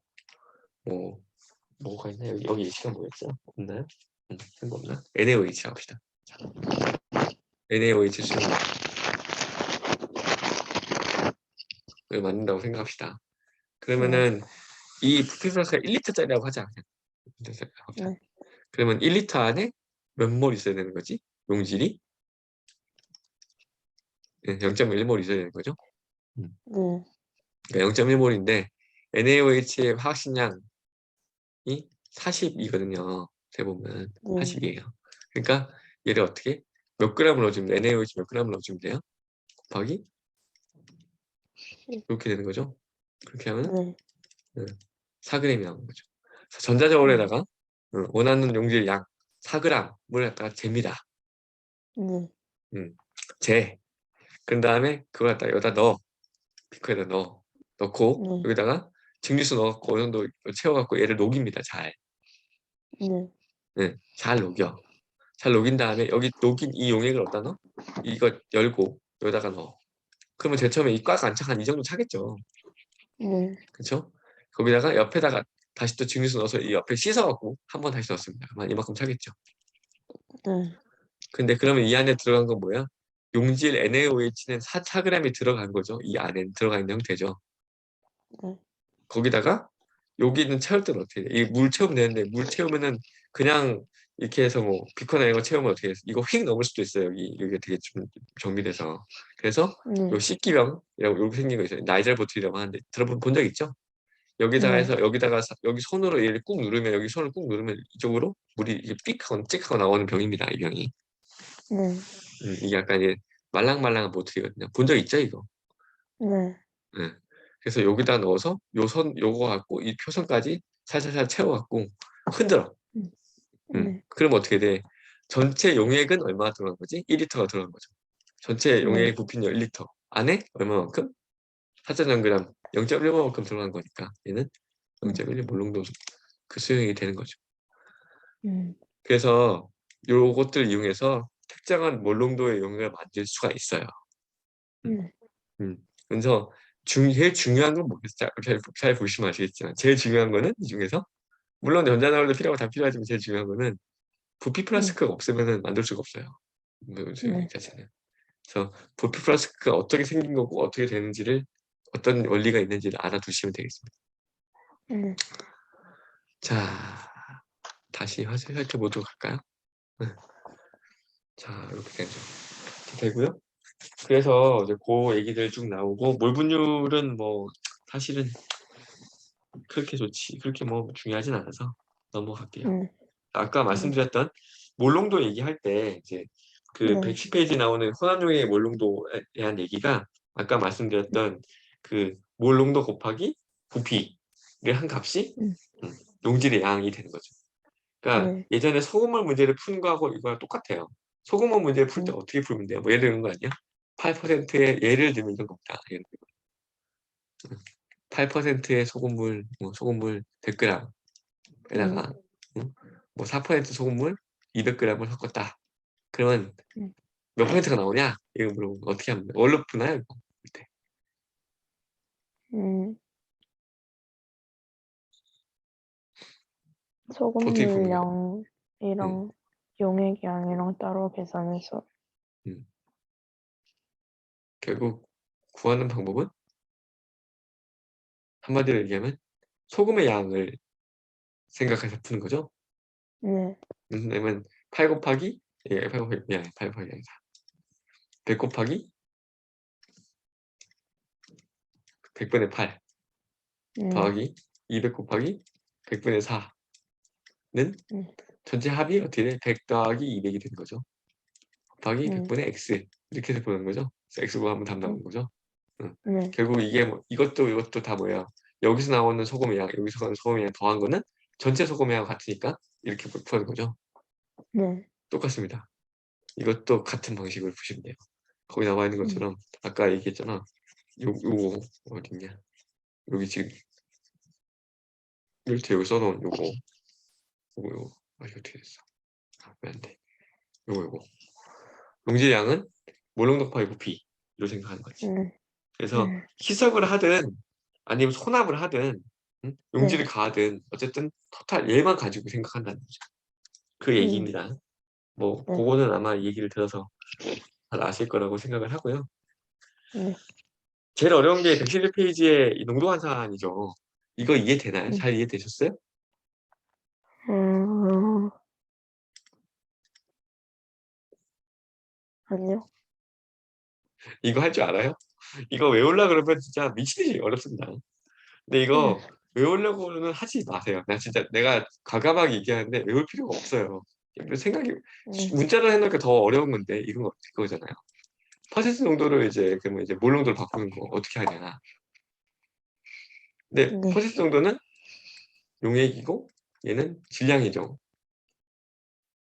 뭐가 있나요? 여기 예시가 뭐였죠? 없나요? 그런 거 없나? NaOH 합시다. NaOH 수용을 만든다고 생각합시다. 네. 그러면은 이 부피 플러스가 1리터짜리라고 하자. 그냥. 네. 그러면 1리터 안에 몇 몰 있어야 되는 거지? 용질이 0.1몰 있어야 되는 거죠. 네. 그러니까 0.1몰인데 NaOH의 화학식량이 40이거든요. 재보면 네. 40이에요. 그러니까 얘를 어떻게 몇 g을 넣어주면 NaOH 몇 g을 넣어주면 돼요? 곱하기 이렇게 되는 거죠. 그렇게 하면 네. 4g이 나오는 거죠. 그래서 네. 전자저울에다가 원하는 용질 양 4g을 갖다가 잽니다. 네. 음, 재. 그 다음에 그걸 갖다가 여기다 넣어. 비커에다 넣고 네. 여기다가 증류수 넣고 어느 정도 채워갖고 얘를 녹입니다. 잘. 네. 잘 녹여. 잘 녹인 다음에 여기 녹인 이 용액을 어디다 넣어? 이거 열고 여기다가 넣어. 그러면 제일 처음에 이 꽉 안 차 한 이 정도 차겠죠. 네. 그렇죠? 거기다가 옆에다가 다시 또 증류수 넣어서 이 옆에 씻어갖고 한 번 다시 넣었습니다. 아마 이만큼 차겠죠. 네. 근데 그러면 이 안에 들어간 건 뭐야? 용질 NaOH는 4g이 들어간 거죠. 이 안에 들어가 있는 형태죠. 네. 거기다가 여기는 채울 때는 어떻게 돼? 이 물 채우면 되는데 물 채우면은 그냥 이렇게 해서 뭐 비커나 이런 거 채우면 어떻게 돼? 이거 휙 넘을 수도 있어요. 여기 되게 좀 정비돼서. 그래서 요 네. 씻기병이라고 이렇게 생긴 거 있어요. 나이잘 보틀이라고 하는데 들어본 적 있죠? 여기다가 네. 해서 여기다가 여기 손으로 얘를 꾹 누르면 여기 손을 꾹 누르면 이쪽으로 물이 이게 삑하고 찍하고 나오는 병입니다. 이 병이. 네. 이게 약간 이제 말랑말랑한 보틀이거든요. 본 적 있죠, 이거? 네. 예. 그래서 여기다 넣어서 요거 갖고 이 표선까지 살살살 채워갖고 흔들어. 음, 네. 그럼 어떻게 돼? 전체 용액은 얼마나 들어간 거지? 1리터가 들어간 거죠. 전체 용액 네. 부피는 1리터. 안에 얼마만큼? 4.0g, 0.1만큼 들어간 거니까 얘는 음, 0.1 몰롱도 그 수용이 되는 거죠. 음, 그래서 요것들 이용해서 특정한 몰롱도의 용액을 만들 수가 있어요. 음. 네. 그래서 제일 중요한 건 뭐겠어요? 잘 보시면 아시겠지만 제일 중요한 거는 이 중에서 물론 전자나울도 필요하고 다 필요하지만 제일 중요한 거는 부피 네. 플라스크가 없으면 만들 수가 없어요. 수용액 네. 자체는. 그래서 부피 플라스크가 어떻게 생긴 거고 어떻게 되는지를 어떤 원리가 있는지를 알아두시면 되겠습니다. 네. 자, 다시 화살 살펴보도록 할까요? 네. 자, 이렇게 되고요. 그래서 이제 그 얘기들 쭉 나오고 몰 분율은 뭐 사실은 그렇게 뭐 중요하진 않아서 넘어갈게요. 네. 아까 네. 말씀드렸던 몰롱도 얘기할 때 이제 그 네. 110페이지 나오는 혼합용의 몰롱도에 대한 얘기가 아까 말씀드렸던 그 몰롱도 곱하기 부피를 한 값이 음, 용질의 양이 되는 거죠. 그러니까 네. 예전에 소금물 문제를 푼 거하고 이거랑 똑같아요. 소금물 문제를 풀 때 네. 어떻게 풀면 돼요? 뭐 예를 들는 거 아니야? 8%의 예를 들면 이런 겁니다. 8%의 소금물, 소금물 100g에다가 뭐4% 소금물 200g을 섞었다. 그러면 몇 퍼센트가 나오냐? 이거 물어보면 어떻게 하면 돼? 뭘로 푸나요? 이거? 네. 어떻게 푸는 거죠? 소금물량이랑 용액량이랑 따로 계산해서 음. 결국 구하는 방법은 한마디로 얘기하면 소금의 양을 생각해서 푸는 거죠. 네, 왜냐면 8 곱하기 8 곱하기 미안해 8 곱하기 아니다. 100 곱하기 100분의 8 더하기 200 곱하기 100분의 4는 전체 합이 어떻게 돼? 100 더하기 200이 되는 거죠. 곱하기 100분의 x 이렇게 해서 보는 거죠. x 구하면 답 나오는 거죠. 네, 결국 이게 뭐 이것도 다 뭐야? 여기서 나오는 소금의 양, 여기서 나오는 소금의 양 더한 거는 전체 소금의 양 같으니까 이렇게 푸는 거죠. 네, 똑같습니다. 이것도 같은 방식으로 푸시면 돼요. 거기 나와 있는 것처럼 아까 얘기했잖아. 요거 어딨냐? 여기 지금 일트 여기 써놓은 요거 아 이거 어떻게 됐어? 왜 안 돼? 요거 용질량은 몰롱 곱하기 부피로 생각하는 거지. 그래서 희석을 하든 아니면 혼합을 하든 용질을 가하든 어쨌든 토탈 얘만 가지고 생각한다는 거죠. 그 얘기입니다. 뭐 그거는 아마 얘기를 들어서 잘 아실 거라고 생각을 하고요. 제일 어려운 게 111페이지의 농도 환산이죠. 이거 이해되나요? 잘 이해되셨어요? 아니요. 이거 할 줄 알아요? 이거 외우려고 그러면 진짜 미치듯이 어렵습니다. 근데 이거 외우려고는 하지 마세요. 나 진짜 내가 과감하게 얘기하는데 외울 필요가 없어요. 생각이 문자로 해놓으니까 더 어려운 건데 이건 그거잖아요. 퍼센트 정도를 이제 그러면 이제 몰 농도를 바꾸는 거 어떻게 하냐. 근데 퍼센트 정도는 용액이고 얘는 질량이죠.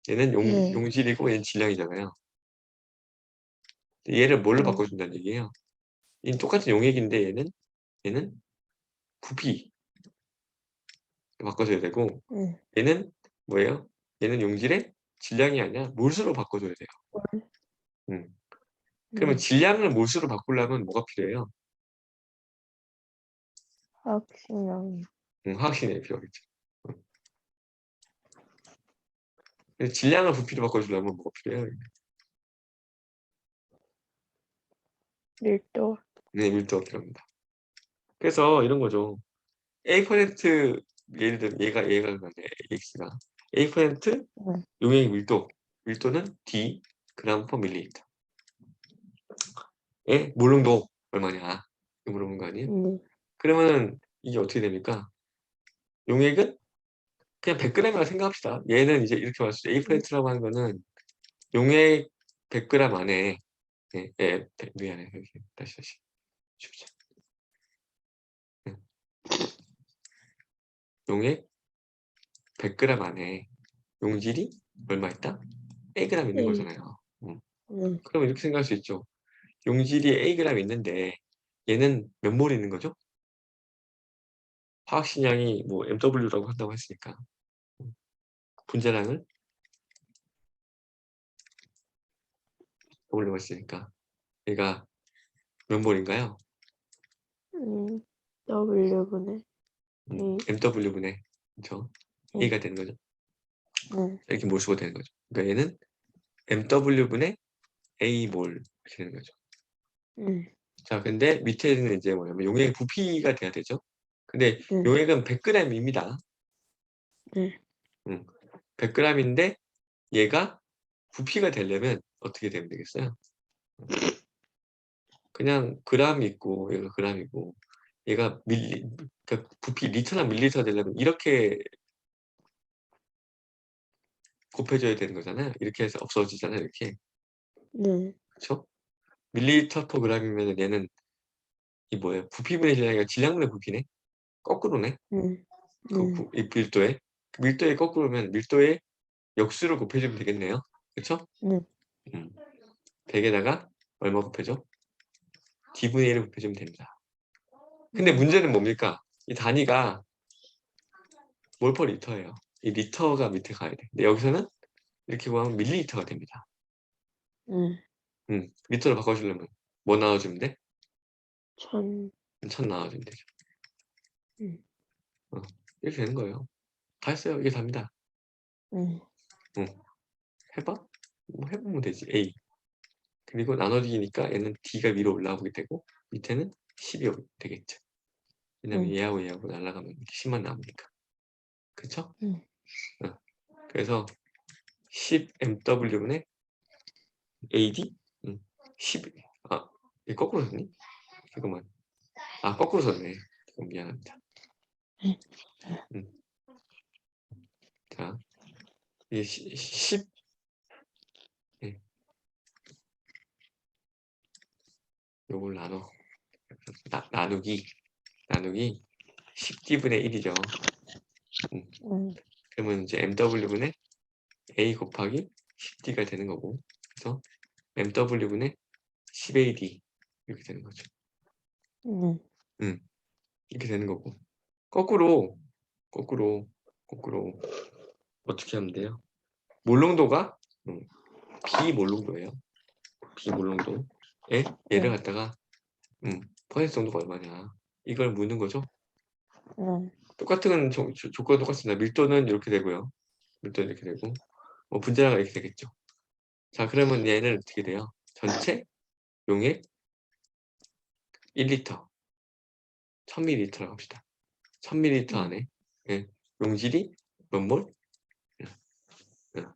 얘는 용질이고 얘는 질량이잖아요. 얘를 뭘로 바꿔준다는 얘기예요? 얘는 똑같은 용액인데 얘는 부피 바꿔줘야 되고 얘는 뭐예요? 얘는 용질의 질량이 아니라 몰수로 바꿔줘야 돼요. 그러면 질량을 몰수로 바꾸려면 뭐가 필요해요? 화학식량. 화학식량이 필요하겠죠. 그래서 질량을 부피로 바꿔주려면 뭐가 필요해요? 밀도. 네, 밀도가 필요합니다. 그래서 이런 거죠. A% 예를 들면 얘가 그런데 X가 A% 용액 밀도는 D 그램 퍼 밀리리터. 의 몰농도 얼마냐? 이거 물어본 거 아니에요? 그러면 이게 어떻게 됩니까? 용액은 그냥 100g이라고 생각합시다. 얘는 이제 이렇게 봤을 때 A%라고 하는 거는 용액 100g 안에 미안해. 다시 주자. 용액 100g 안에 용질이 얼마 있다? Ag 있는 거잖아요. 그럼 이렇게 생각할 수 있죠. 용질이 Ag 있는데 얘는 몇 몰 있는 거죠? 화학식량이 뭐 MW라고 한다고 했으니까 분자량을 W라고 했으니까 얘가 몇 몰인가요? W분의 MW분의 그렇죠? A가 되는 거죠. 이렇게 몰수가 되는 거죠. 그러니까 얘는 MW분의 A몰 이렇게 되는 거죠. 자, 근데 밑에는 이제 뭐냐면 용액 부피가 돼야 되죠. 근데 용액은 100g입니다. 100g인데 얘가 부피가 되려면 어떻게 되면 되겠어요? 그냥 그램이 있고 얘가 그램이고 얘가 그러니까 부피 리터나 밀리리터 되려면 이렇게 곱해줘야 되는 거잖아요. 이렇게 해서 없어지잖아요. 이렇게. 그렇죠? 밀리리터 퍼 그램이면 얘는 이 뭐예요? 부피분의 질량이 질량분의 부피네? 거꾸로네? 이 밀도에. 밀도에 거꾸로면 밀도에 역수를 곱해주면 되겠네요. 그쵸? 100에다가 얼마 곱해줘? D분의 1을 곱해주면 됩니다. 근데 문제는 뭡니까? 이 단위가 몰 퍼 리터예요. 이 리터가 밑에 가야 돼. 근데 여기서는 이렇게 구하면 밀리리터가 됩니다. 리터로 바꿔주려면 뭐 나와주면 돼? 1000. 1000 나와주면 되죠. 음. 이렇게 되는 거예요. 다 했어요. 이게 답니다. 음. 해봐? 뭐 해보면 되지. A. 그리고 나눠지니까 얘는 D가 위로 올라오게 되고 밑에는 10이 되겠죠. 왜냐면 음. 얘하고 얘하고 날아가면 이렇게 10만 남으니까. 그쵸? 음. 그래서 10MW분의 AD? 10. 이거 거꾸로 썼니? 잠깐만. 거꾸로 썼네. 미안합니다. 음. 자, 이게 10. 예. 요걸 나누기 10D분의 1이죠. 그러면 이제 MW분의 A 곱하기 10D가 되는 거고, 그래서 MW분의 10AD 이렇게 되는 거죠. 이렇게 되는 거고, 거꾸로 어떻게 하면 돼요? 몰롱도가 비몰롱도예요. 비몰롱도에 얘를 갖다가 퍼센트 정도가 얼마냐 이걸 묻는 거죠. 똑같은 조건 똑같습니다. 밀도는 이렇게 되고요. 밀도는 이렇게 되고 분자가 이렇게 되겠죠. 자, 그러면 얘는 어떻게 돼요? 전체 용액 1리터 1000ml라고 합시다. 1000ml 안에 용질이 몇 몰?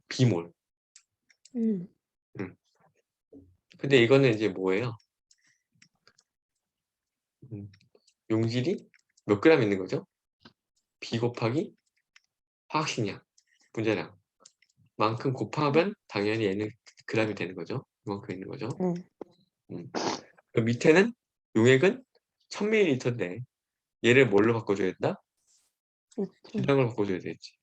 비몰. 근데 이거는 이제 뭐예요? 용질이 몇 그램 있는 거죠? B 곱하기 화학식량, 분자량 만큼 곱하면 당연히 얘는 그램이 되는 거죠. 이만큼 있는 거죠. 그 밑에는 용액은 1000ml인데 얘를 뭘로 바꿔줘야 된다? 질량을 바꿔줘야 되겠지.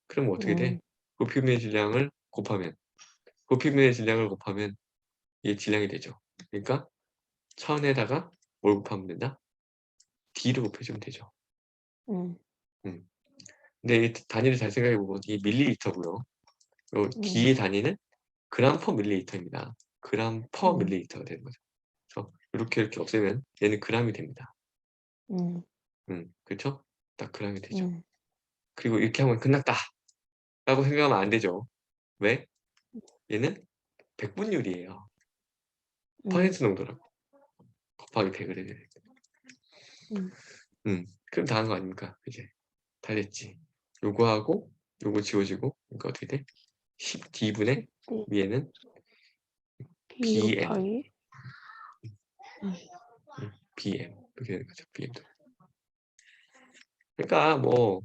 그럼 어떻게 돼? 부피분의 질량을 곱하면 이게 질량이 되죠. 그러니까 1000에다가 뭘 곱하면 된다? D를 곱해주면 되죠. 근데 이 단위를 잘 생각해보면 이게 밀리리터고요. D의 단위는 그램 퍼 밀리리터입니다. 그램 퍼 밀리리터가 되는 거죠. 그래서 이렇게 없애면 얘는 그램이 됩니다. 그렇죠? 딱 그램이 되죠. 그리고 이렇게 하면 끝났다 라고 생각하면 안 되죠. 왜? 얘는 백분율이에요. 퍼센트 농도라고. 곱하기 100을 해야 돼. 그럼 다 한 거 아닙니까? 이제 다 됐지. 요거하고 요거 지워지고 그러니까 어떻게 돼? 10D분의 위에는 B BM. 곱하기 BM 이렇게 되는 거죠. BM도. 그러니까 뭐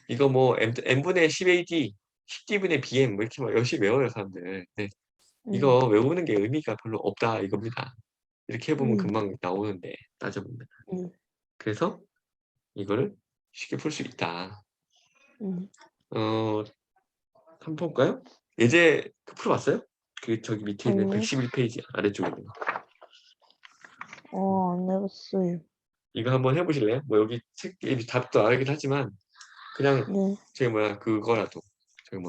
이거 뭐 M분의 10AD 10D분의 BM 뭐 이렇게 막 열심히 외워요 사람들. 근데 이거 외우는 게 의미가 별로 없다 이겁니다. 이렇게 해보면 금방 나오는데 따져보면. 그래서 이거를 쉽게 풀 수 있다. 한번 볼까요? 예제 풀어봤어요? 저기 밑에 있는 아니요. 111페이지 아래쪽에 있는 거. 안 해봤어요. 이거 한번 해보실래요? 뭐 여기 책 답도 알긴 하지만 그냥 저기 그거라도 저기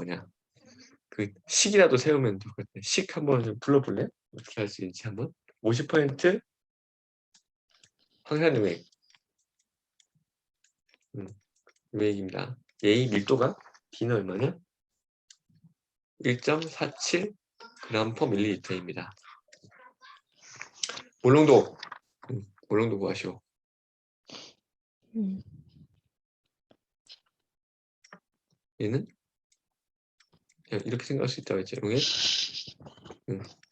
그 식이라도 세우면 좋겠네. 식 한번 좀 불러볼래요? 어떻게 할 수 있는지 한번. 50% 황산유액 유액입니다. 얘의 밀도가 D는 얼마냐? 1.47 g per ml입니다. 몰롱도 구하시오. 얘는 그냥 이렇게 생각할 수 있다고 했죠. 용액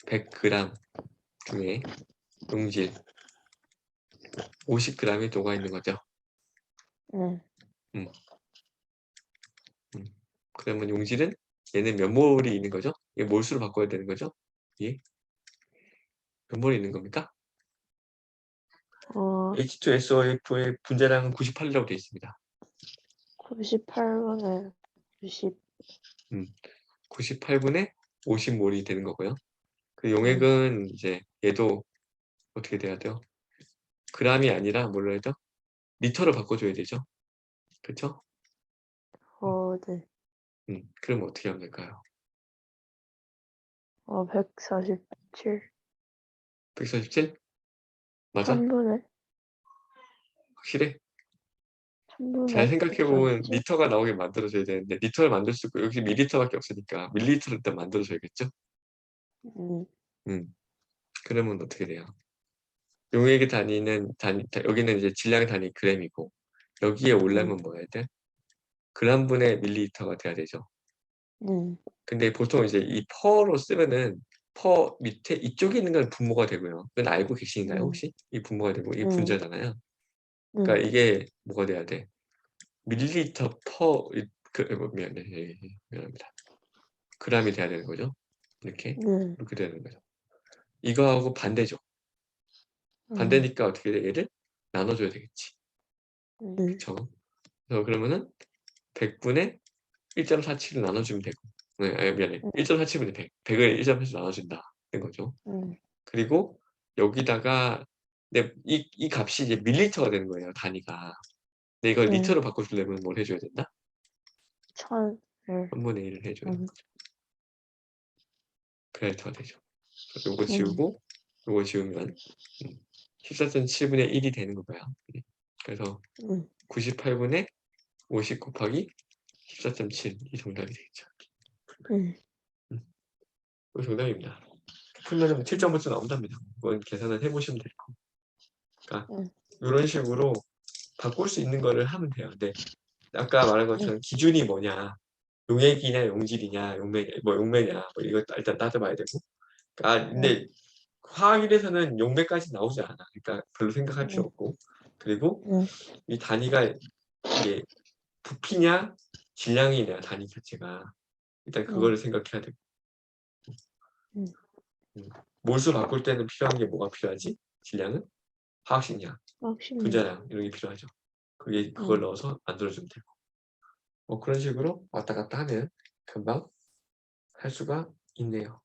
100g 중에 용질 50g이 녹아 있는 거죠. 그러면 용질은 얘는 몇 몰이 있는 거죠? 얘 몰수로 바꿔야 되는 거죠? 예? 몇 몰이 있는 겁니까? H2SOF의 분자량은 98이라고 되어 있습니다. 98분의 90. 98분의 50몰이 되는 거고요. 그 용액은 이제 얘도 어떻게 돼야 돼요? g이 아니라 뭘로 해야 죠 리터로 바꿔줘야 되죠. 그쵸? 네. 그럼 어떻게 하면 될까요? 147. 147? 맞아? 3분의 확실해? 잘 3분의 생각해보면 147? 리터가 나오게 만들어줘야 되는데 리터를 만들 수 있고 여기 밀리터밖에 없으니까 밀리리터를 일단 만들어줘야겠죠? 음, 그러면 어떻게 돼요? 용액의 단위는 여기는 이제 질량 단위 g이고 여기에 음, 올라면 뭐 해야 돼? 그램 분의 밀리리터가 돼야 되죠. 근데 보통 이제 이 퍼로 쓰면은 퍼 밑에 이쪽에 있는 건 분모가 되고요. 그건 알고 계시나요 음, 혹시? 이 분모가 되고 이 음, 분자잖아요. 음, 그러니까 이게 뭐가 돼야 돼? 밀리리터 퍼 미안해. 미안합니다. g이 돼야 되는 거죠. 이렇게 음, 이렇게 되는 거죠. 이거하고 반대죠. 음, 반대니까 어떻게 돼? 얘를 나눠줘야 되겠지. 그쵸? 그래서 그러면은 100분의 1.47을 나눠주면 되고 미안해. 1.47분의 100. 100을 1.47로 나눠준다. 는 거죠. 그리고 여기다가 이 값이 이제 밀리터가 되는 거예요. 단위가. 근데 이걸 리터로 바꿔주려면 뭘 해줘야 된다? 1000을 3분의 1을 해줘야 되는 음, 거죠. 그래야 더 되죠. 요거 지우고 요거 지우면 14.7분의 1이 되는 거고요. 그래서 98분의 50 곱하기 14.7 이 정답이 되겠죠. 음, 이거 정답입니다. 풀면은 7.5점 나온답니다. 이건 계산을 해보시면 될 거고. 그러니까 이런 식으로 바꿀 수 있는 거를 하면 돼요. 근데 아까 말한 것처럼 기준이 뭐냐, 용액이냐, 용질이냐, 용매냐, 뭐 이거 일단 따져봐야 되고. 근데 화학일에서는 용매까지 나오지 않아. 그러니까 별로 생각할 필요 없고. 그리고 이 단위가 이게 부피냐, 질량이냐 단위 자체가 일단 그거를 생각해야 되고. 음. 몰수 바꿀 때는 필요한 게 뭐가 필요하지? 질량은? 화학식량, 확실히, 분자량 이런 게 필요하죠. 그걸 넣어서 만들어주면 되고. 그런 식으로 왔다 갔다 하면 금방 할 수가 있네요.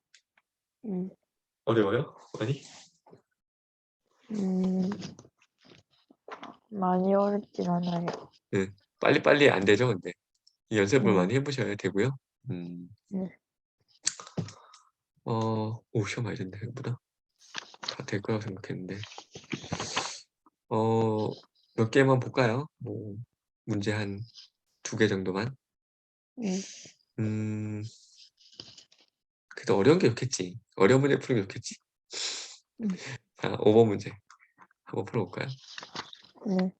어려워요? 많이? 많이 어렵진 않아요. 네. 빨리빨리 안 되죠, 근데. 이 연습을 네, 많이 해보셔야 되고요. 네, 오, 시험 많이 됐네, 생각보다. 다 될 거라고 생각했는데. 몇 개만 볼까요? 뭐, 문제 한 2개 정도만. 음, 그래도 어려운 게 좋겠지. 어려운 문제 푸는 게 좋겠지. 자, 5번 문제. 한번 풀어볼까요? 네,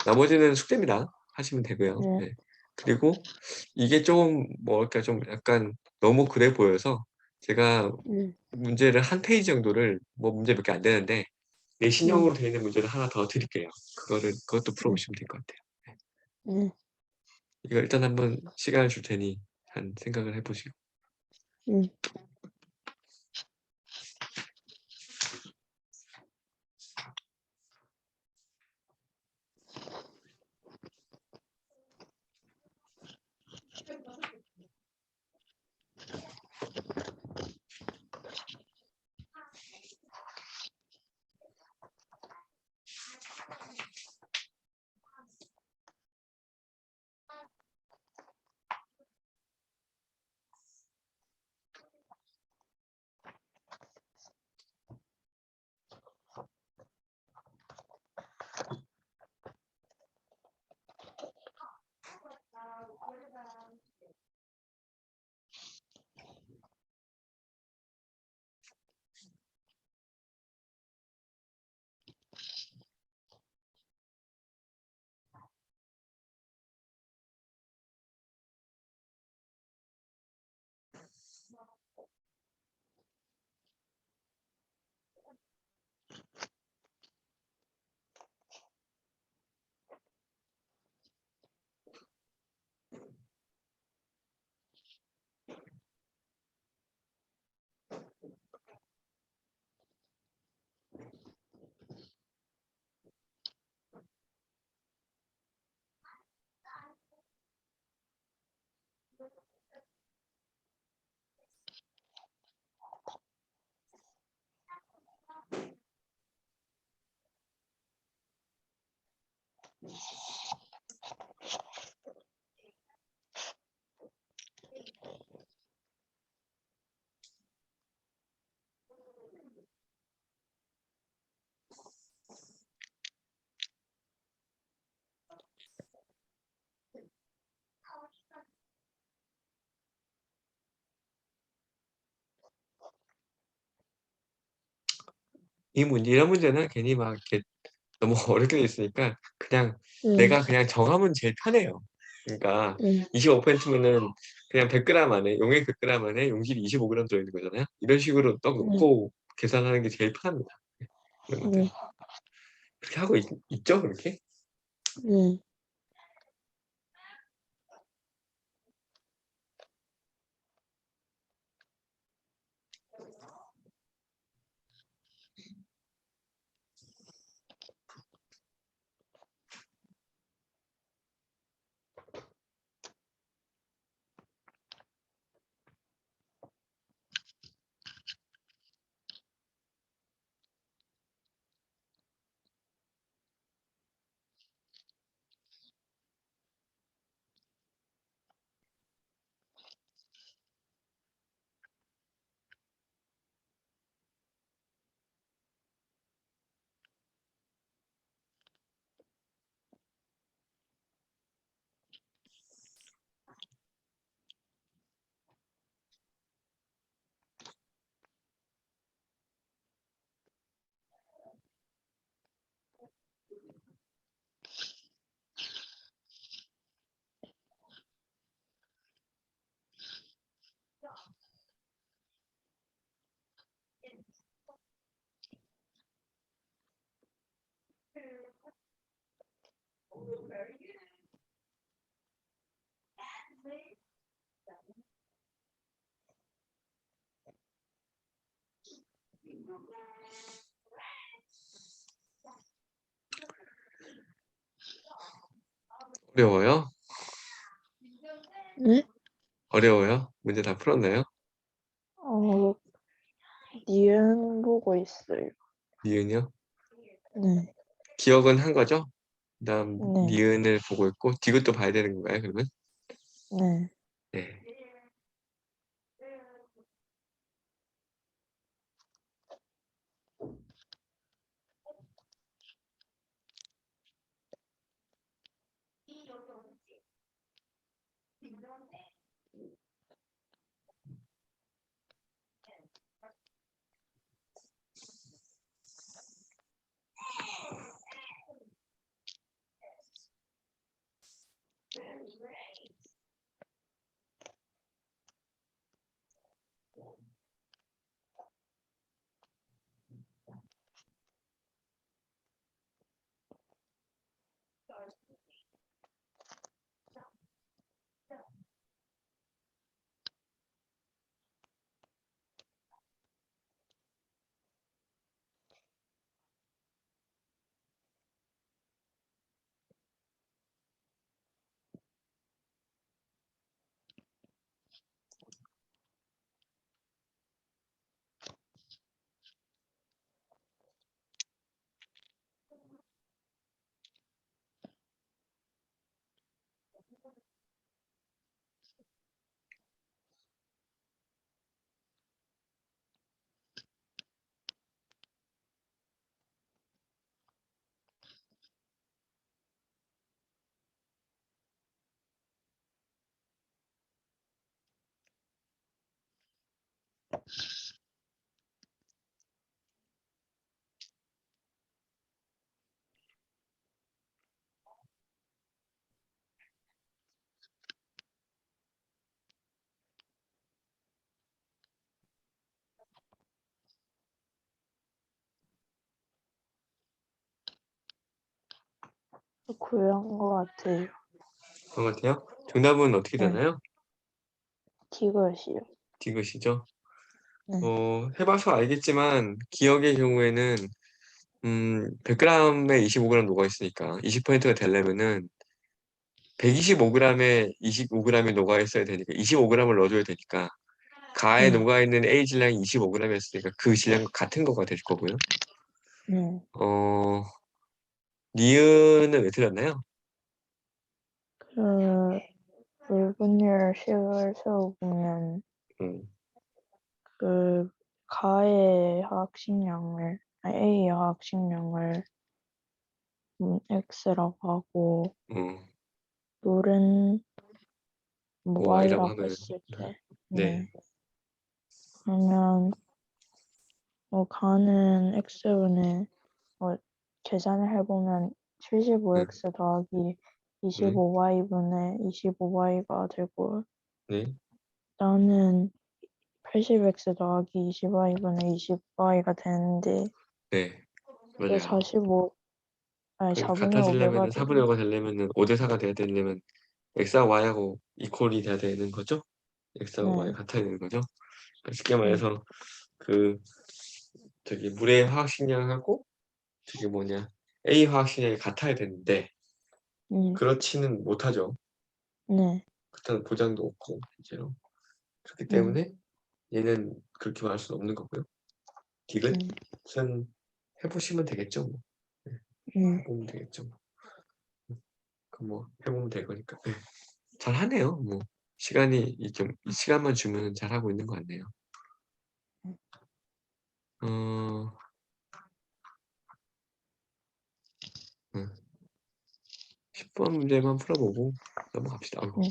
나머지는 숙제입니다. 하시면 되고요. 네, 네. 그리고 이게 좀 뭐랄까 좀 약간 너무 그래 보여서 제가 네, 문제를 한 페이지 정도를 뭐 문제 몇 개 안 되는데 내신형으로 되어 있는 문제를 하나 더 드릴게요. 그것도 풀어보시면 될 것 같아요. 네, 이거 일단 한번 시간을 줄 테니 한 생각을 해보시고. 네. 이런 문제는 괜히 막 이렇게 너무 어렵게 돼 있으니까 그냥 네, 내가 그냥 정하면 제일 편해요. 그러니까 네, 25%면은 그냥 100g 안에 용액 100g 안에 용질이 25g 들어있는 거잖아요. 이런 식으로 딱 네, 놓고 계산하는 게 제일 편합니다. 이런 것들 네, 그렇게 하고 있죠, 그렇게? 네. 어려워요? 네? 어려워요? 문제 다 풀었나요? 어, 니은 보고 있어요. 니은이요? 네, 기억은 한 거죠? 그다음 네, 니은을 보고 있고 디귿도 봐야 되는 건가요, 그러면? 네. 네. 고요한 것 같아요. 그런 것 같아요. 정답은 어떻게 네, 되나요? 디귿이요. 디귿이죠. 네, 해봐서 알겠지만 기억의 경우에는 100g에 25g 녹아 있으니까 20%가 되려면은 125g에 25g이 녹아 있어야 되니까 25g을 넣어줘야 되니까 가에 네, 녹아 있는 A 질량이 25g이었으니까 그 질량과 같은 거가 될 거고요. 네. 어, 니은은 왜 틀렸나요? 그, 불분율 식을 세워보면, 음, 그, 가의 화학식량을, 아니, A의 화학식량을 X라고 하고, 음, 물은 뭐 뭐 Y라고 Y라고 하면 했을 때, 네, 네. 그러면 가는 x분의 계산을 해보면 75x 더하기 네. 25y분의 25y가 되고 네. 나는 80x 더하기 20y분의 20y가 되는데 네. 왜 맞아요. 45, 아니 그 4분의 5배가 4분의 되지? 5가 되려면은 5대 4가 돼야 되려면 x와 y하고 이퀄이 돼야 되는 거죠? x와 y 네, 같아야 되는 거죠? 그러니까 쉽게 네, 말해서 그 저기 물의 화학식량하고 저기 뭐냐 A 화학식량이 같아야 되는데 네, 그렇지는 못하죠. 네, 그렇다는 보장도 없고 실제로. 그렇기 네, 때문에 얘는 그렇게 말할 수는 없는 거고요. 디귿은 해보시면 되겠죠. 뭐. 네, 네. 해보면 되겠죠. 뭐. 그뭐 해보면 될 거니까. 네. 잘하네요. 뭐 시간이 이 시간만 주면 잘하고 있는 것 같네요. 어, 10번 문제만 풀어보고 넘어갑시다. 네.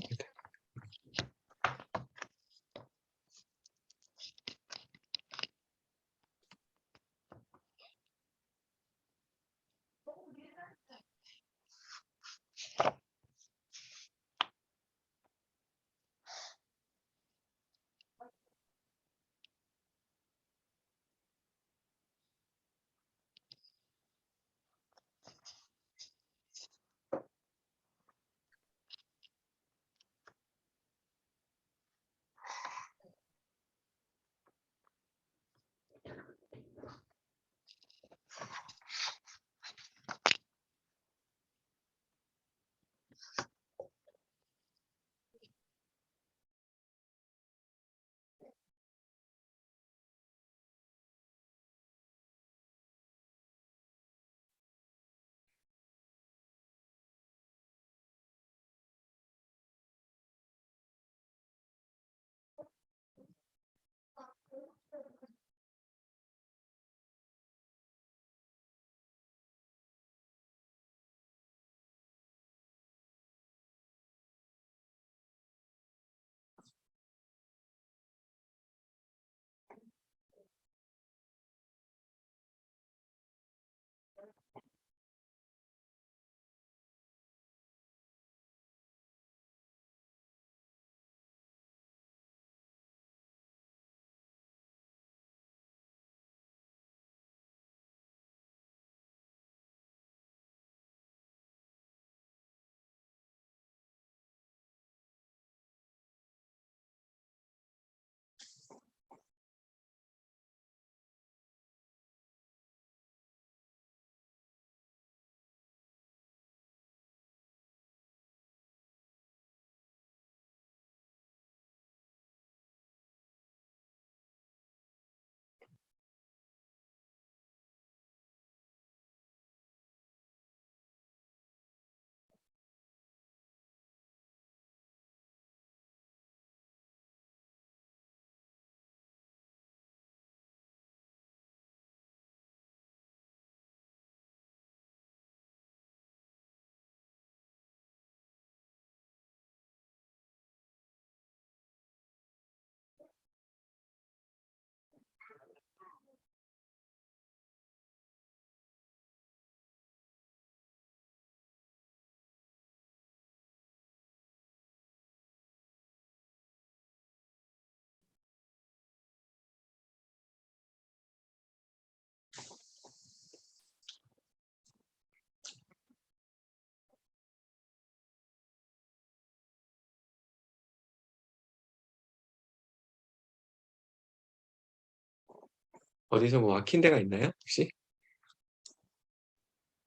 어디서 뭐 막힌 데가 있나요? 혹시?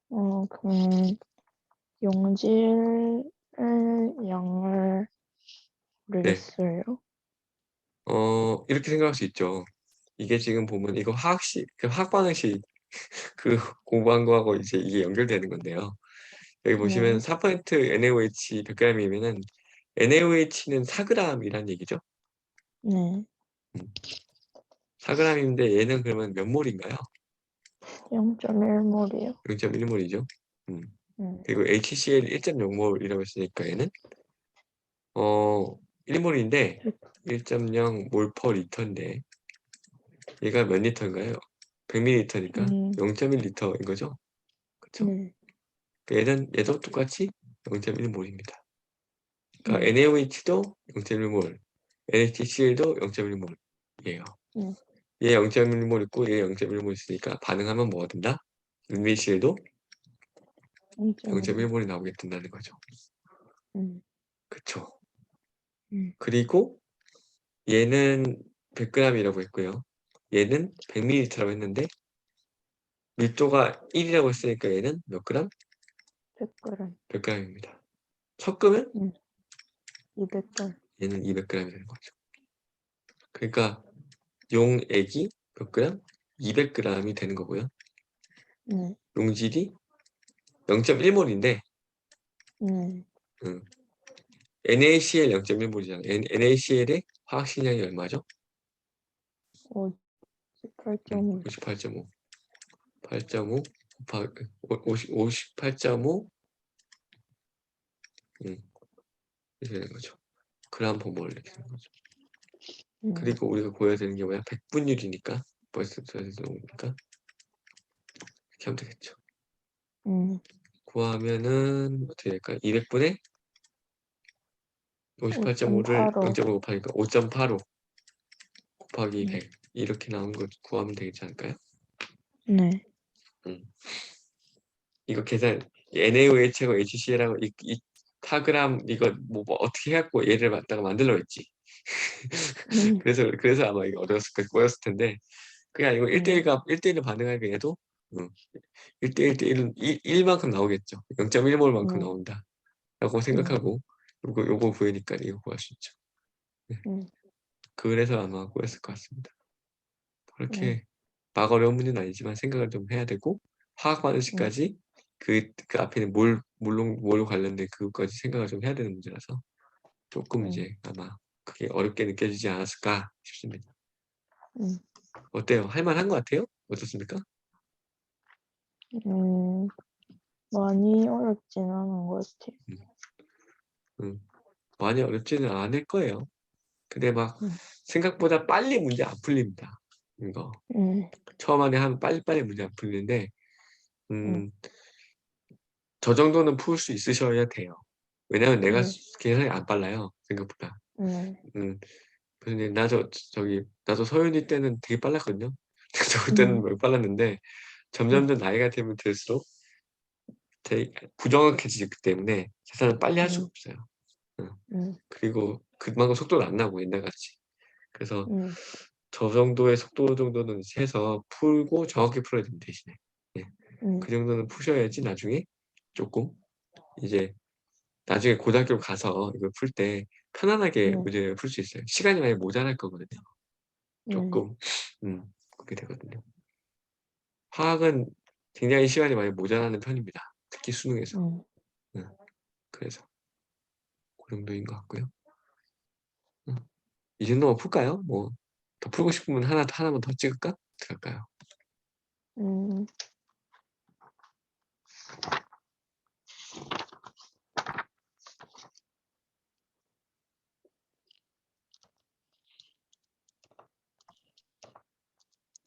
그럼 용질 양을 네. 모르겠어요. 이렇게 생각할 수 있죠. 이게 지금 보면 이거 화학 반응식 그 공부한 거하고 이제 이게 연결되는 건데요. 여기 보시면 네, 4% NaOH 100g이면은 NaOH는 4g이란 얘기죠. 네. 4g인데 얘는 그러면 몇 몰인가요? 0.1몰이요. 0.1몰이죠. 네, 그리고 HCl 1.0몰이라고 했으니까 얘는 1몰인데 1.0몰 퍼 리터인데 얘가 몇 리터인가요? 100ml니까 음, 0.1리터인 거죠. 그쵸? 네, 얘도 똑같이 0.1몰입니다. 그러니까 네, NaOH도 0.1몰, NaCl도 0.1몰이에요. 네, 얘 0.1몰 있고 얘 0.1몰 있으니까 반응하면 뭐가 된다? NaCl도 0.1. 0.1몰이 나오게 된다는 거죠. 음, 그쵸? 음, 그리고 얘는 100g이라고 했고요. 얘는 100ml라고 했는데 밀도가 1이라고 했으니까 얘는 몇 g? 100g. 100g입니다. 섞으면 200g. 얘는 200g이 되는 거죠. 그러니까 용액이 몇 g? 200g이 되는 거고요. 네, 용질이 0.1몰인데 NaCl 0.1몰이잖아요. NaCl의 화학식량이 얼마죠? 58.5. 58.5. 8.5 곱하기 58.5 이렇게 되는 거죠. 그람 포몰 이렇게 되는 거죠. 그리고 우리가 구해야 되는 게 뭐야? 100분율이니까 벌써 오니까 이렇게 하면 되겠죠. 구하면은 어떻게 될까요? 200분의 58.5를 5.85. 0.5 곱하니까 5.85 곱하기 네, 100 이렇게 나온 거 구하면 되겠지 않을까요? 네, 음. 이거 계산 NaOH하고 HCl하고 이 타그람 이거 뭐 어떻게 해갖고 얘를 갖다가 만들려 했지. 네, 그래서 아마 이거 어려웠을 거 꼬였을 텐데 그게 아니고 네, 1대1과 1대1을 반응하게 해도 1대1 대1은 1만큼 나오겠죠. 0.1몰만큼 네, 나온다. 라고 네, 생각하고 요거 구해니까 이거 구할 수 있죠. 네. 네, 그래서 아마 꼬였을 것 같습니다. 네, 그렇게 막 어려운 문제는 아니지만 생각을 좀 해야 되고 화학 네, 반응식까지 그 앞에는 몰 관련된 그것까지 생각을 좀 해야 되는 문제라서 조금 네, 이제 아마 그게 어렵게 느껴지지 않았을까 싶습니다. 네. 어때요? 할만한 것 같아요? 어떻습니까? 음, 많이 어렵진 않은 것 같아요. 음, 음, 많이 어렵지는 않을 거예요. 근데 막 음, 생각보다 빨리 문제 안 풀립니다. 이거 음, 처음 안에 하면 빨리빨리 문제 안 풀리는데 음, 음, 저 정도는 풀 수 있으셔야 돼요. 왜냐면 내가 네, 계산이 안 빨라요. 생각보다. 네, 음, 근데 나도 서윤이 때는 되게 빨랐거든요. 저 그때는 네, 몇 빨랐는데 점점 네, 더 나이가 되면 들수록 되게 부정확해지기 때문에 계산을 빨리 할 수가 네, 없어요. 음, 네, 그리고 그만큼 속도도 안 나고 옛날같이. 그래서 네, 저 정도의 속도 정도는 해서 풀고 정확히 풀어야 됩니다. 대신에. 예. 네, 그 정도는 푸셔야지 나중에 조금 이제 나중에 고등학교 가서 이걸 풀 때 편안하게 네, 문제를 풀 수 있어요. 시간이 많이 모자랄 거거든요. 네, 조금 그렇게 되거든요. 화학은 굉장히 시간이 많이 모자라는 편입니다. 특히 수능에서. 네. 음, 그래서 그 정도인 것 같고요. 음, 이 정도만 풀까요? 뭐 더 풀고 싶으면 하나만 더 찍을까? 어떻게 할까요? 음,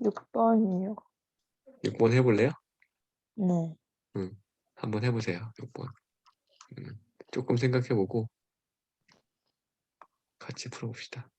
6번이요. 6번 해볼래요? 네. 한번 해보세요. 6번. 조금 생각해보고 같이 풀어봅시다.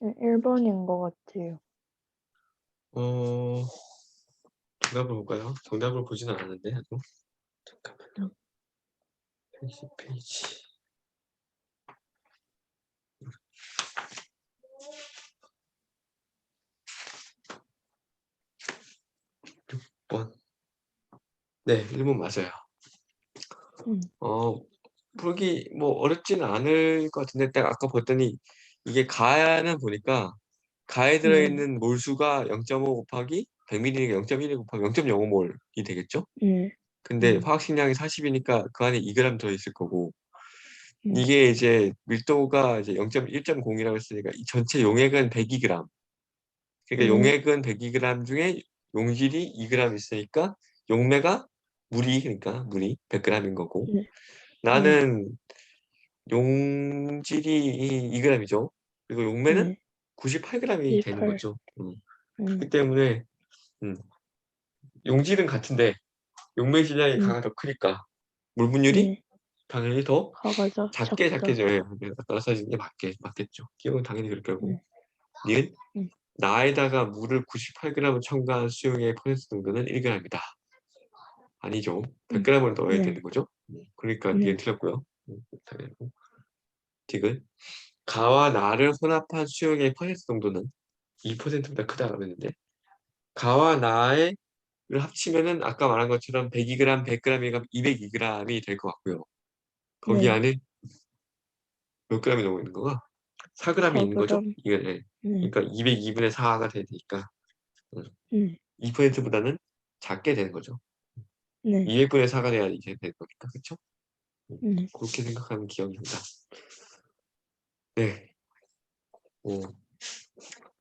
1번인 것 같아요. 정답을 볼까요? 정답을 보지는 않았는데 아주. 잠깐만요. 80페이지. 6번. 네, 1번 맞아요. 풀기 뭐 어렵지는 않을 것 같은데 딱 아까 봤더니 이게 가는 보니까 가에 들어있는 몰수가 0.5 곱하기 100ml니까 0.1 곱하기 0.05몰이 되겠죠? 근데 화학식량이 40이니까 그 안에 2g 들어있을 거고 이게 이제 밀도가 이제 0.1.0이라고 했으니까 이 전체 용액은 102g. 그러니까 용액은 102g 중에 용질이 2g 있으니까 용매가 그러니까 물이 100g인 거고 나는 용질이 2g이죠. 그리고 용매는 98g이 되는 18. 거죠. 그렇기 때문에 용질은 같은데 용매 질량이 가가 더 크니까 물 분율이 당연히 더 가가 작게 작다. 줘요. 따라서 이게 맞겠죠. 기억은 당연히 그럴 거고. 니은 음. 나에다가 물을 98g 첨가한 수용액의 퍼센트 농도는 1g이다. 아니죠. 100g을 넣어야 되는 거죠. 그러니까 니은 틀렸고요. 당연히고. 딕은 가와 나를 혼합한 수용액의 퍼센트 농도는 2%보다 크다라고 했는데 가와 나를 합치면은 아까 말한 것처럼 102g, 100g이 202g이 될 것 같고요. 거기 안에 몇 g이 넘어 있는 거가 4g이 있는 거죠. 4g. 이게 그러니까 202분의 4가 되니까 2%보다는 작게 되는 거죠. 200분의 4가 돼야 이제 되는 거니까 그렇죠? 그렇게 생각하는 기억입니다. 네.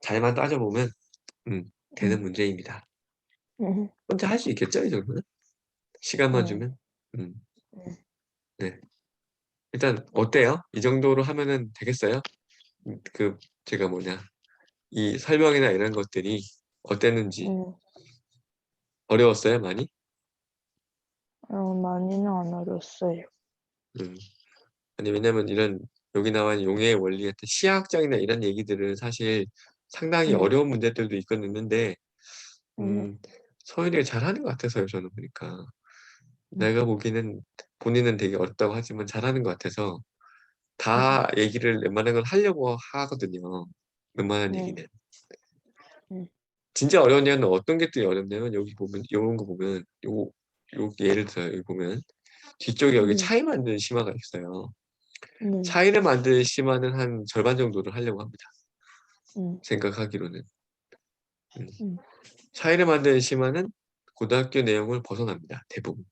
잘만 따져보면 되는 문제입니다. 혼자 할 수 있겠죠? 이 정도는? 시간만 주면? 네. 일단 어때요? 이 정도로 하면은 되겠어요? 제가 이 설명이나 이런 것들이 어땠는지 어려웠어요? 많이? 많이는 안 어렸어요. 아니 왜냐면 이런 여기 나와 있는 용해의 원리 같은 시야학적이나 이런 얘기들은 사실 상당히 어려운 문제들도 있는데 서윤이가 잘하는 것 같아서요. 저는 보니까 내가 보기에는 본인은 되게 어렵다고 하지만 잘하는 것 같아서 다 얘기를 웬만한 걸 하려고 하거든요. 웬만한 얘기는. 진짜 어려운 얘기는 어떤 게 또 어렵냐면 여기 보면 이런 거 보면 요 예를 들어 여기 보면 뒤쪽에 여기 차이 만드는 심화가 있어요. 차이를 만드는 심화는 한 절반 정도를 하려고 합니다. 생각하기로는. 차이를 만드는 심화는 고등학교 내용을 벗어납니다. 대부분.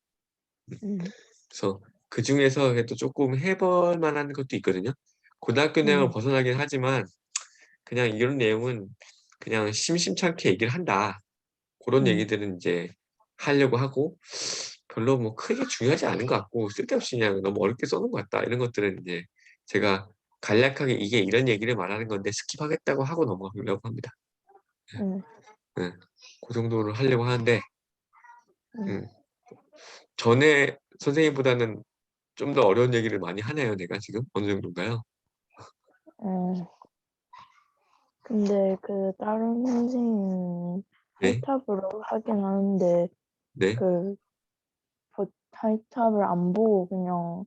그래서 그 중에서 그래도 조금 해볼 만한 것도 있거든요. 고등학교 내용을 벗어나긴 하지만 그냥 이런 내용은 그냥 심심찮게 얘기를 한다. 그런 얘기들은 이제 하려고 하고 별로 뭐 크게 중요하지 않은 것 같고 쓸데없이 그냥 너무 어렵게 써놓은 것 같다. 이런 것들은 이제 제가 간략하게 이게 이런 얘기를 말하는 건데 스킵하겠다고 하고 넘어가려고 합니다. 네. 그 정도를 하려고 하는데 전에 선생님보다는 좀 더 어려운 얘기를 많이 하네요. 내가 지금 어느 정도인가요? 근데 그 다른 선생님 네. 하이탑으로 하긴 하는데 네. 그 하이탑을 안 보고 그냥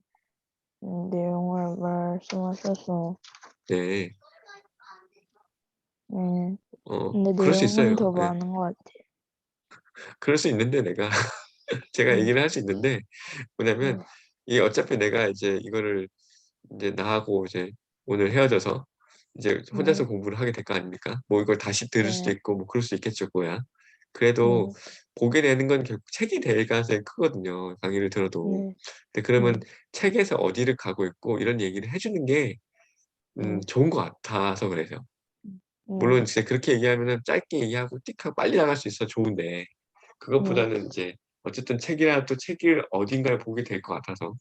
내용을 말씀하셔서 네. 근데 그럴 수 내용은 있어요. 더 네. 많은 것 같아요. 그럴 수 있는데 내가 제가 얘기를 할 수 있는데 뭐냐면 이 어차피 내가 이제 이거를 이제 나하고 이제 오늘 헤어져서 이제 혼자서 공부를 하게 될 거 아닙니까? 뭐 이걸 다시 들을 수도 있고 뭐 그럴 수 있겠죠, 뭐야. 그래도 보게 되는 건 결국 책이 될 가능성이 크거든요, 강의를 들어도. 근데 그러면 책에서 어디를 가고 있고 이런 얘기를 해주는 게 좋은 것 같아서 그래요. 네. 물론 진짜 그렇게 얘기하면은 짧게 얘기하고 띡 하고 빨리 나갈 수 있어 좋은데 그것보다는 이제 어쨌든 책이라도 책을 어딘가에 보게 될 것 같아서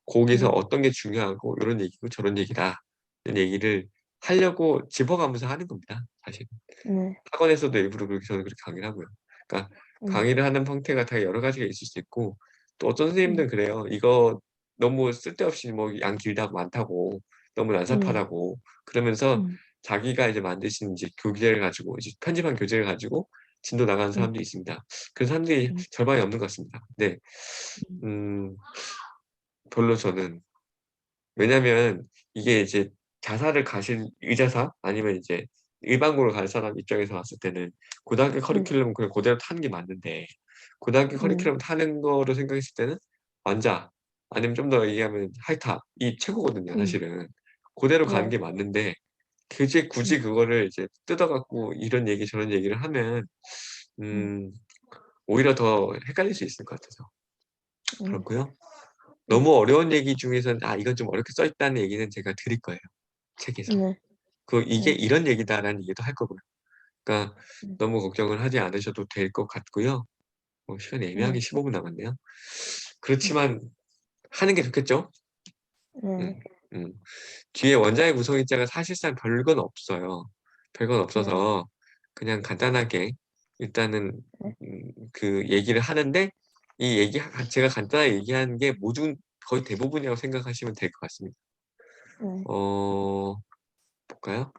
거기서 어떤 게 중요하고 이런 얘기고 저런 얘기다 이런 얘기를 하려고 짚어가면서 하는 겁니다. 사실 네. 학원에서도 일부러 그렇게 저는 그렇게 강의를 하고요. 그러니까 강의를 하는 형태가 다 여러 가지가 있을 수 있고 또 어떤 선생님들은 그래요. 이거 너무 쓸데없이 뭐 양 길다고 많다고 너무 난삽하다고 그러면서 자기가 이제 만드신 이제 교재를 가지고 이제 편집한 교재를 가지고 진도 나가는 사람도 있습니다. 그런 사람들이 절반이 없는 것 같습니다. 네, 음, 별로 저는 왜냐면 이게 이제 자사를 가신 의자사 아니면 이제 일반고를 갈 사람 입장에서 봤을 때는 고등학교 커리큘럼 그냥 그대로 타는 게 맞는데 고등학교 커리큘럼 타는 거로 생각했을 때는 완자 아니면 좀 더 얘기하면 하이타 이 최고거든요 사실은 그대로 가는 게 맞는데 굳이 그거를 이제 뜯어갖고 이런 얘기 저런 얘기를 하면 음 오히려 더 헷갈릴 수 있을 것 같아서 그렇고요. 너무 어려운 얘기 중에서는 아 이건 좀 어렵게 써 있다는 얘기는 제가 드릴 거예요 책에서. 그 이게 이런 얘기다라는 얘기도 할 거고요. 그러니까 너무 걱정을 하지 않으셔도 될 것 같고요. 시간이 애매하게 15분 남았네요. 그렇지만 하는 게 좋겠죠? 음, 음. 뒤에 원자의 구성일자가 사실상 별건 없어요. 별건 없어서 그냥 간단하게 일단은 그 얘기를 하는데 이 제가 간단하게 얘기하는 게 모든 거의 대부분이라고 생각하시면 될 것 같습니다. 볼까요?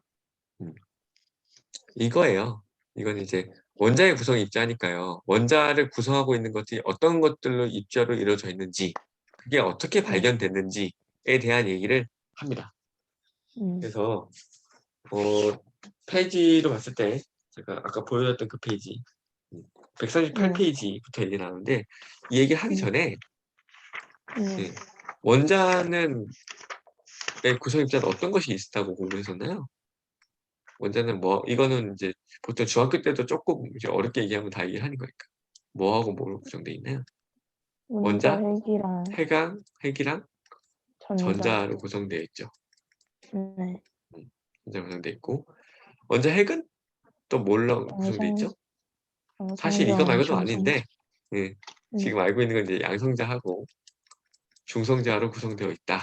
음. 이거예요. 이건 이제 원자의 구성 입자니까요. 원자를 구성하고 있는 것이 어떤 것들로 입자로 이루어져 있는지, 그게 어떻게 발견됐는지에 대한 얘기를 합니다. 그래서 어, 페이지로 봤을 때 제가 아까 보여줬던 그 페이지 138페이지부터 얘기 나오는데 이 얘기 하기 전에 예, 원자는 의 구성 입자는 어떤 것이 있다고 공부했었나요? 원자는 뭐 이거는 이제 보통 중학교 때도 조금 이제 어렵게 얘기하면 다 얘기를 하는 거니까 뭐하고 뭐로 구성돼 있나요? 원자, 원자, 핵이랑 핵이랑 전자. 전자로 구성되어 있죠. 네. 전자 구성되어 있고 원자 핵은 또 뭘로 구성되어 양성, 있죠? 사실 이거 양성이랑 말고도 중성자. 아닌데 예, 지금 알고 있는 건 이제 양성자하고 중성자로 구성되어 있다.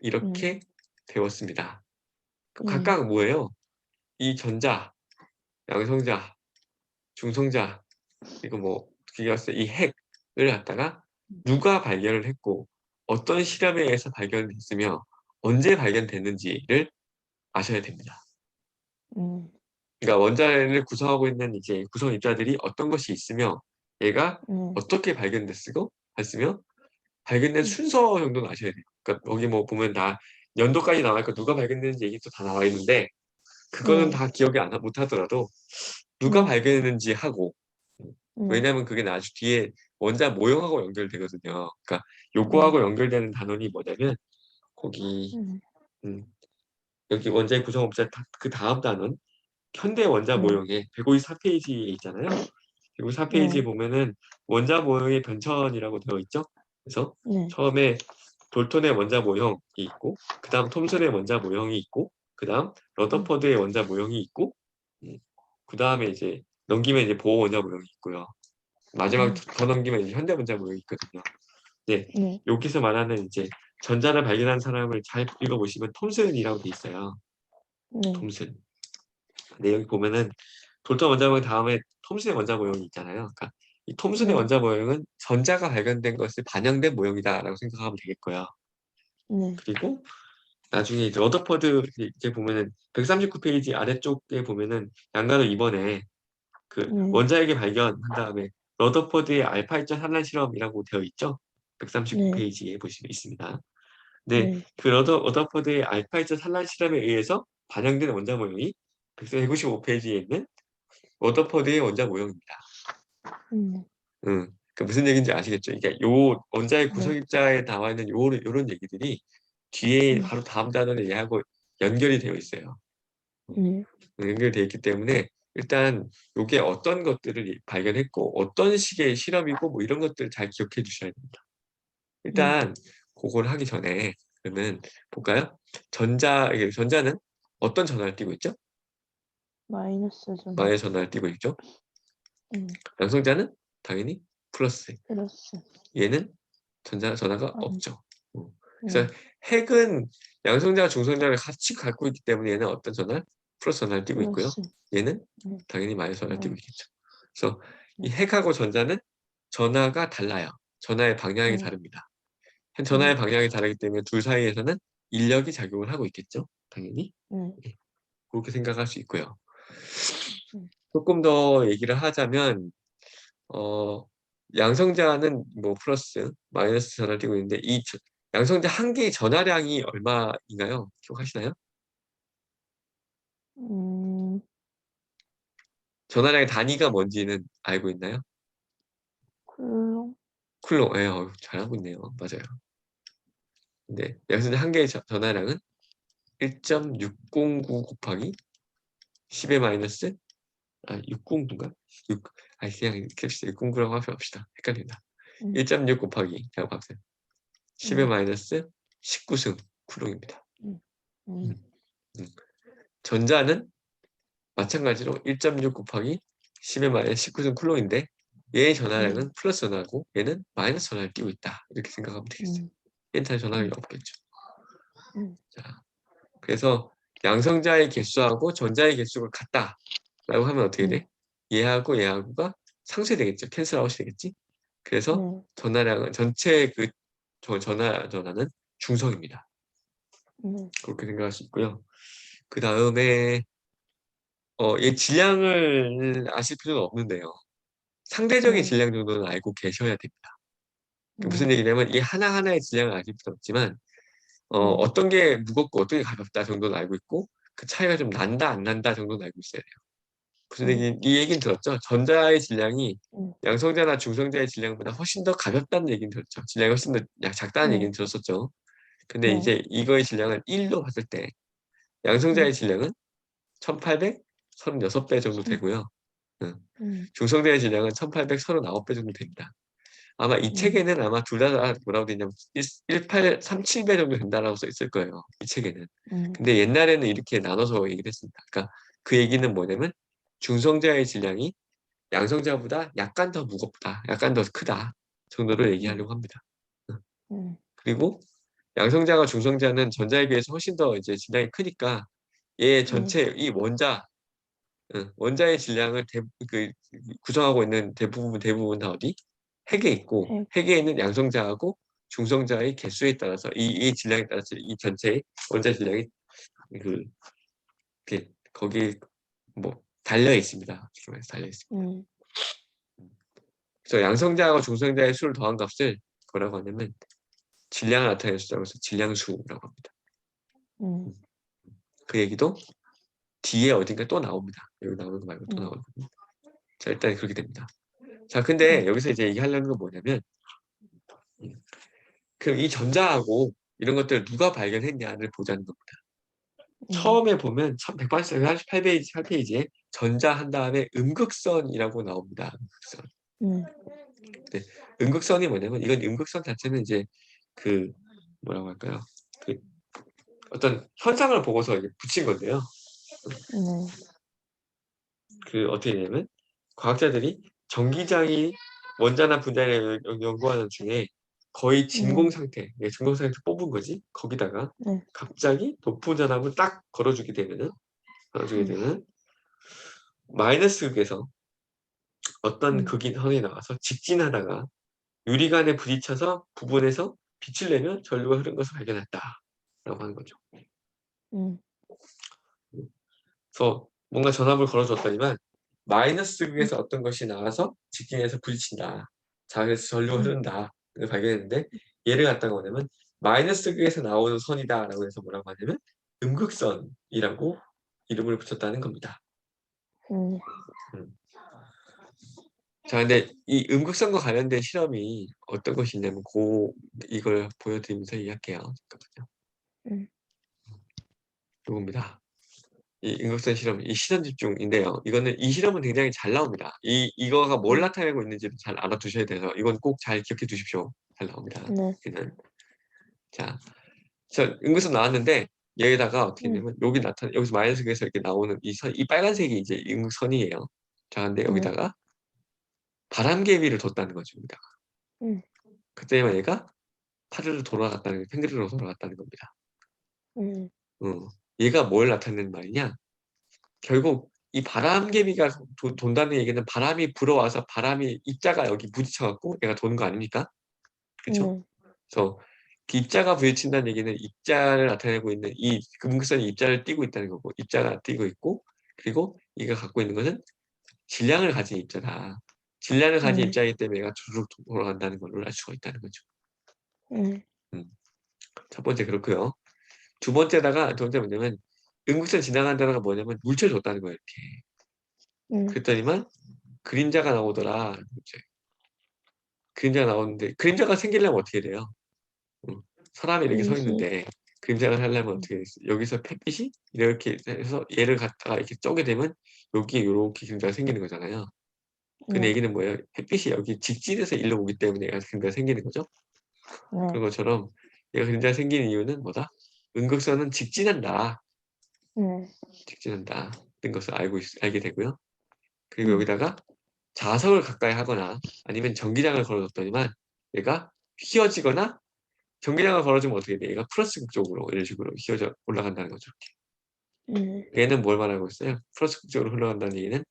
이렇게 배웠습니다. 각각 뭐예요? 이 전자, 양성자, 중성자 이거 뭐 어떻게 봤어요? 이 핵을 갖다가 누가 발견을 했고 어떤 실험에 의해서 발견됐으며 언제 발견됐는지를 아셔야 됩니다. 그러니까 원자를 구성하고 있는 이제 구성 입자들이 어떤 것이 있으며 얘가 어떻게 발견됐으고 했으며 발견된 순서 정도는 아셔야 돼요. 그러니까 거기 뭐 보면 다 연도까지 나와있고 누가 발견됐는지 얘기도 다 나와 있는데 그거는 다 기억이 못 하더라도 누가 발견했는지 하고 왜냐면 그게 나중 뒤에 원자 모형하고 연결되거든요. 그러니까 요거하고 연결되는 단원이 뭐냐면 거기 음, 여기 원자의 구성업자 그 다음 단원 현대 원자 모형의 154페이지에 있잖아요. 154페이지에 보면은 원자 모형의 변천이라고 되어 있죠. 그래서 처음에 돌톤의 원자 모형이 있고 그 다음 톰슨의 원자 모형이 있고 그 다음 러더퍼드의 원자 모형이 있고 그 다음에 이제 넘기면 이제 보어 원자 모형이 있고요. 마지막 더 넘기면 이제 현대 원자 모형이 있거든요. 네, 여기서 말하는 이제 전자를 발견한 사람을 잘 읽어보시면 톰슨이라고 돼 있어요. 톰슨. 근데 여기 보면은 돌턴 원자 모형 다음에 톰슨의 원자 모형이 있잖아요. 그러니까 이 톰슨의 원자 모형은 전자가 발견된 것을 반영된 모형이다라고 생각하면 되겠고요. 그리고 나중에 이제 러더퍼드 이렇게 보면은 139페이지 아래쪽에 보면은 양가로 이번에 그 원자핵의 발견한 다음에 러더퍼드의 알파 입자 산란 실험이라고 되어 있죠. 139페이지에 보시면 있습니다. 네, 그 러더퍼드의 알파 입자 산란 실험에 의해서 반영된 원자 모형이 195페이지에 있는 러더퍼드의 원자 모형입니다. 그 무슨 얘기인지 아시겠죠? 그러니까 요 원자의 구성입자에 나와 있는 요런 얘기들이 뒤에 바로 다음 단원에 얘하고 연결이 되어 있어요. 연결되어 있기 때문에 일단 요게 어떤 것들을 발견했고 어떤 식의 실험이고 뭐 이런 것들 잘 기억해 주셔야 됩니다. 일단 그걸 하기 전에 그러면 볼까요? 전자는 어떤 전하를 띠고 있죠? 마이너스 전화. 마이너스 전하를 띠고 있죠. 양성자는 당연히 플러스. 플러스. 얘는 전하가 안. 없죠. 그래서 네. 핵은 양성자, 중성자를 같이 갖고 있기 때문에 얘는 어떤 전하를? 플러스 전하를 띠고 있고요. 플러스. 얘는 네. 당연히 마이너스 전하를 띠고 네. 있겠죠. 그래서 이 네. 핵하고 전자는 전하가 달라요. 전하의 방향이 네. 다릅니다. 전하의 방향이 다르기 때문에 둘 사이에서는 인력이 작용을 하고 있겠죠. 당연히. 네. 예, 그렇게 생각할 수 있고요. 네. 조금 더 얘기를 하자면 양성자는 뭐 플러스, 마이너스 전하를 띠고 있는데 이 양성자 한 개의 전하량이 얼마인가요? 기억하시나요? 음, 전하량의 단위가 뭔지는 알고 있나요? 쿨롱. 쿨롱. 예, 잘하고 있네요. 맞아요. 네, 양성자 한 개의 전하량은 1.609 곱하기 10의 마이너스 609인가? 6, 그냥 캡시다. 609라고 합시다. 헷갈린다. 1.6 곱하기 라고 합시다. 10의 마이너스 19승 쿨롱입니다. 음, 음. 전자는 마찬가지로 1.6 곱하기 10의 마이너스 19승 쿨롱인데 얘의 전하량은 플러스 전하고 얘는 마이너스 전하를 띄고 있다. 이렇게 생각하면 되겠어요. 얘는 다 전하량이 없겠죠. 자, 그래서 양성자의 개수하고 전자의 개수가 같다라고 하면 어떻게 돼? 얘하고 얘하고가 상쇄되겠죠. 캔슬아웃이 되겠지. 그래서 전하량은 전체 그 전하는 중성입니다. 그렇게 생각할 수 있고요. 그 다음에 얘 질량을 아실 필요는 없는데요. 상대적인 질량 정도는 알고 계셔야 됩니다. 무슨 얘기냐면 이 하나하나의 질량을 아실 필요 없지만 어떤 게 무겁고 어떤 게 가볍다 정도는 알고 있고 그 차이가 좀 난다 안 난다 정도는 알고 있어야 돼요. 무슨 이 얘기는 들었죠? 전자의 질량이 양성자나 중성자의 질량보다 훨씬 더 가볍다는 얘기는 들었죠. 질량이 훨씬 더 작다는 얘기는 들었었죠. 근데 이제 이거의 질량을 1로 봤을 때 양성자의 질량은 1836배 정도 되고요. 중성자의 질량은 1839배 정도 됩니다. 아마 이 책에는 아마 둘 다 뭐라고 되냐면 1837배 정도 된다라고 써 있을 거예요. 이 책에는. 근데 옛날에는 이렇게 나눠서 얘기를 했습니다. 그러니까 그 얘기는 뭐냐면 중성자의 질량이 양성자보다 약간 더 무겁다, 약간 더 크다 정도를 얘기하려고 합니다. 그리고 양성자가 중성자는 전자에 비해서 훨씬 더 이제 질량이 크니까 얘 전체 이 원자의 질량을 구성하고 있는 대부분 다 어디? 핵에 있고 핵에 있는 양성자하고 중성자의 개수에 따라서 이 질량에 따라서 이 전체의 원자 질량이 거기 뭐 달려 있습니다. 어떻게 말해서 달려 있습니다. 그래서 양성자하고 중성자의 수를 더한 값을 뭐라고 하냐면 질량을 나타내는 숫자로 해서 질량수라고 합니다. 그 얘기도 뒤에 어딘가 또 나옵니다. 여기 나오는 거 말고 또 나오거든요. 자, 일단 그렇게 됩니다. 자, 근데 여기서 이제 얘기하려는 건 뭐냐면 그럼 이 전자하고 이런 것들을 누가 발견했냐를 보자는 겁니다. 처음에 보면 188페이지, 8페이지에 전자 한 다음에 음극선이라고 나옵니다. 음극선. 네, 음극선이 뭐냐면 이건 음극선 자체는 이제 그 뭐라고 할까요? 그 어떤 현상을 보고서 이제 붙인 건데요. 그 어떻게 되냐면 과학자들이 전기장이 원자나 분자를 연구하는 중에 거의 진공 상태, 진공 상태 뽑은 거지. 거기다가 갑자기 높은 전압을 딱 걸어주게 되면은 마이너스 극에서 어떤 극이 선이 나와서 직진하다가 유리관에 부딪혀서 부분에서 빛을 내면 전류가 흐른 것을 발견했다라고 하는 거죠. 그래서 뭔가 전압을 걸어줬더니만 마이너스 극에서 어떤 것이 나와서 직진해서 부딪힌다. 자, 그래서 전류가 흐른다. 를 발견했는데 얘를 갖다가 뭐냐면 마이너스 극에서 나오는 선이다라고 해서 뭐라고 하냐면 음극선이라고 이름을 붙였다는 겁니다. 음. 자, 근데 이 음극선과 관련된 실험이 어떤 것이 있냐면 이걸 보여드리면서 얘기할게요. 잠깐만요. 이겁니다. 이 음극선 실험, 이 시선 집중인데요. 이 실험은 굉장히 잘 나옵니다. 이거가 뭘 나타내고 있는지를 잘 알아두셔야 돼서 이건 꼭 잘 기억해 두십시오. 잘 나옵니다. 자, 자, 음극선 나왔는데 여기다가 어떻게 응, 했냐면 여기 나타나 여기서 마이너스에서 이렇게 나오는 이 선, 이 빨간색이 이제 음극선이에요. 자, 근데 응, 여기다가 바람개비를 뒀다는 거죠. 여기다가. 응, 그때만 얘가 파르르 돌아갔다는 팽그르르 돌아갔다는 겁니다. 응, 얘가 뭘 나타내는 말이냐? 결국 이 바람개비가 돈다는 얘기는 바람이 불어와서 바람이 입자가 여기 부딪혀갖고 얘가 도는 거 아닙니까? 그렇죠? 응, 그래서 그 입자가 부딪힌다는 얘기는 입자를 나타내고 있는 이 금극선이 입자를 띠고 있다는 거고 입자가 띠고 있고 그리고 이가 갖고 있는 것은 질량을 가진 입자다. 질량을 가진 응, 입자이기 때문에 얘가 주르륵 돌아간다는 걸 알 수가 있다는 거죠. 응, 음. 첫 번째 그렇고요. 두 번째 뭐냐면 음극선 지나간 단어가 뭐냐면 물체를 줬다는 거예요. 이렇게. 응, 그랬더니만 그림자가 나오더라. 이제 그림자가 나오는데 그림자가 생기려면 어떻게 돼요? 음, 사람이 이렇게 서 음식, 있는데 그림자를 하려면 응, 어떻게 돼? 여기서 햇빛이 이렇게 해서 얘를 갖다가 이렇게 쪼게 되면 여기에 이렇게 그림자가 생기는 거잖아요. 근데 네, 얘기는 뭐예요? 햇빛이 여기 직진해서 일로 오기 때문에 얘가 그림자가 생기는 거죠. 네, 그런 것처럼 얘가 그림자가 생기는 이유는 뭐다? 음극선은 직진한다. 네, 직진한다. 는 것을 알게 되고요. 그리고 응, 여기다가 자석을 가까이 하거나 아니면 전기장을 걸어뒀더니만 얘가 휘어지거나 전기장을 걸어주면 어떻게 돼? 얘가 플러스 극쪽으로 이런 식으로 휘어져 올라간다는 거죠. 응, 얘는 뭘 말하고 있어요? 플러스 극쪽으로 흘러간다는 얘기는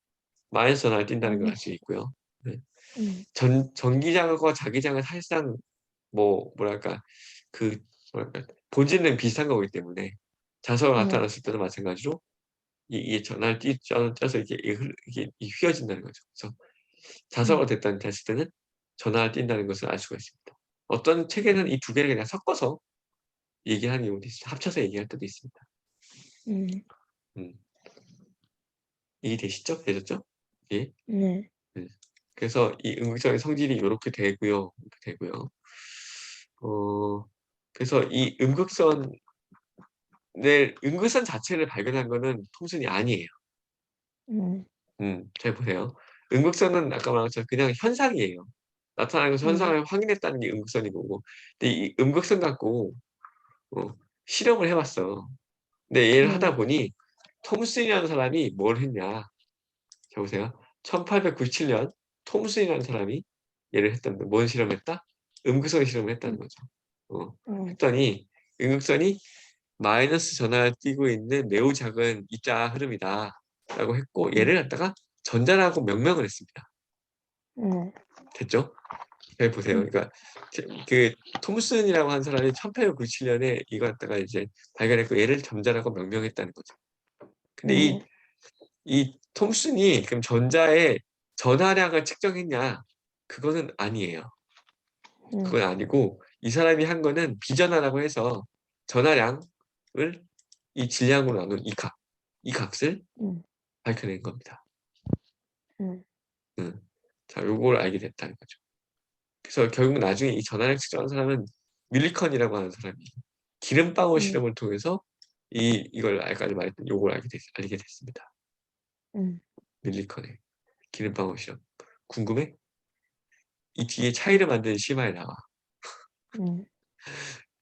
마이너스 전하를 띈다는 걸 알 수 마이너스, 있고요. 네. 응, 전기장과 자기장은 사실상 뭐랄까 그 뭐랄까 본질은 비슷한 거기 때문에 자석이 네, 나타났을 때도 마찬가지로 이게 전하를 쪄서 이게 휘어진다는 거죠. 그래서 응, 자석으로 됐을 때는 전하를 띈다는 것을 알 수가 있습니다. 어떤 책에는 이 두 개를 그냥 섞어서 얘기하는 경우도 있습니다. 합쳐서 얘기할 때도 있습니다. 응, 음, 이해되시죠? 되셨죠? 예. 네, 음. 그래서 이 음극선의 성질이 이렇게 되고요. 이렇게 되고요. 어, 그래서 이 음극선 자체를 발견한 거는 통순이 아니에요. 응, 잘 보세요. 음극선은 아까 말한 것처럼 그냥 현상이에요. 나타나는 것을 응, 현상을 확인했다는 게 음극선인 거고. 근데 이 음극선 갖고 어, 실험을 해봤어. 근데 얘를 응, 하다 보니 톰슨이라는 사람이 뭘 했냐. 자 보세요. 1897년 톰슨이라는 사람이 얘를 했던데 뭔 실험했다? 음극선 실험을 했다는 응, 거죠. 어, 응, 했더니 음극선이 마이너스 전하를 띠고 있는 매우 작은 입자 흐름이다 라고 했고 응, 얘를 갖다가 전자라고 명명을 했습니다. 응, 됐죠? 잘 보세요. 응, 그러니까 그 톰슨이라고 한 사람이 1897년에 이거 갖다가 이제 발견했고 얘를 전자라고 명명했다는 거죠. 근데 응, 이 톰슨이 그럼 전자의 전하량을 측정했냐? 그거는 아니에요. 응, 그건 아니고 이 사람이 한 거는 비전하라고 해서 전하량을 이 질량으로 나눈 이 값을 응, 밝혀낸 겁니다. 응, 음. 자, 요걸 알게 됐다는 거죠. 그래서 결국 나중에 이 전하량 측정한 사람은 밀리컨이라고 하는 사람이 기름방울 응, 실험을 통해서 이걸 아까지 말했던 요걸 알게 됐습니다. 응, 밀리컨의 기름방울 실험. 궁금해? 이 뒤에 차이를 응, 만드는 심화에 나와. 응,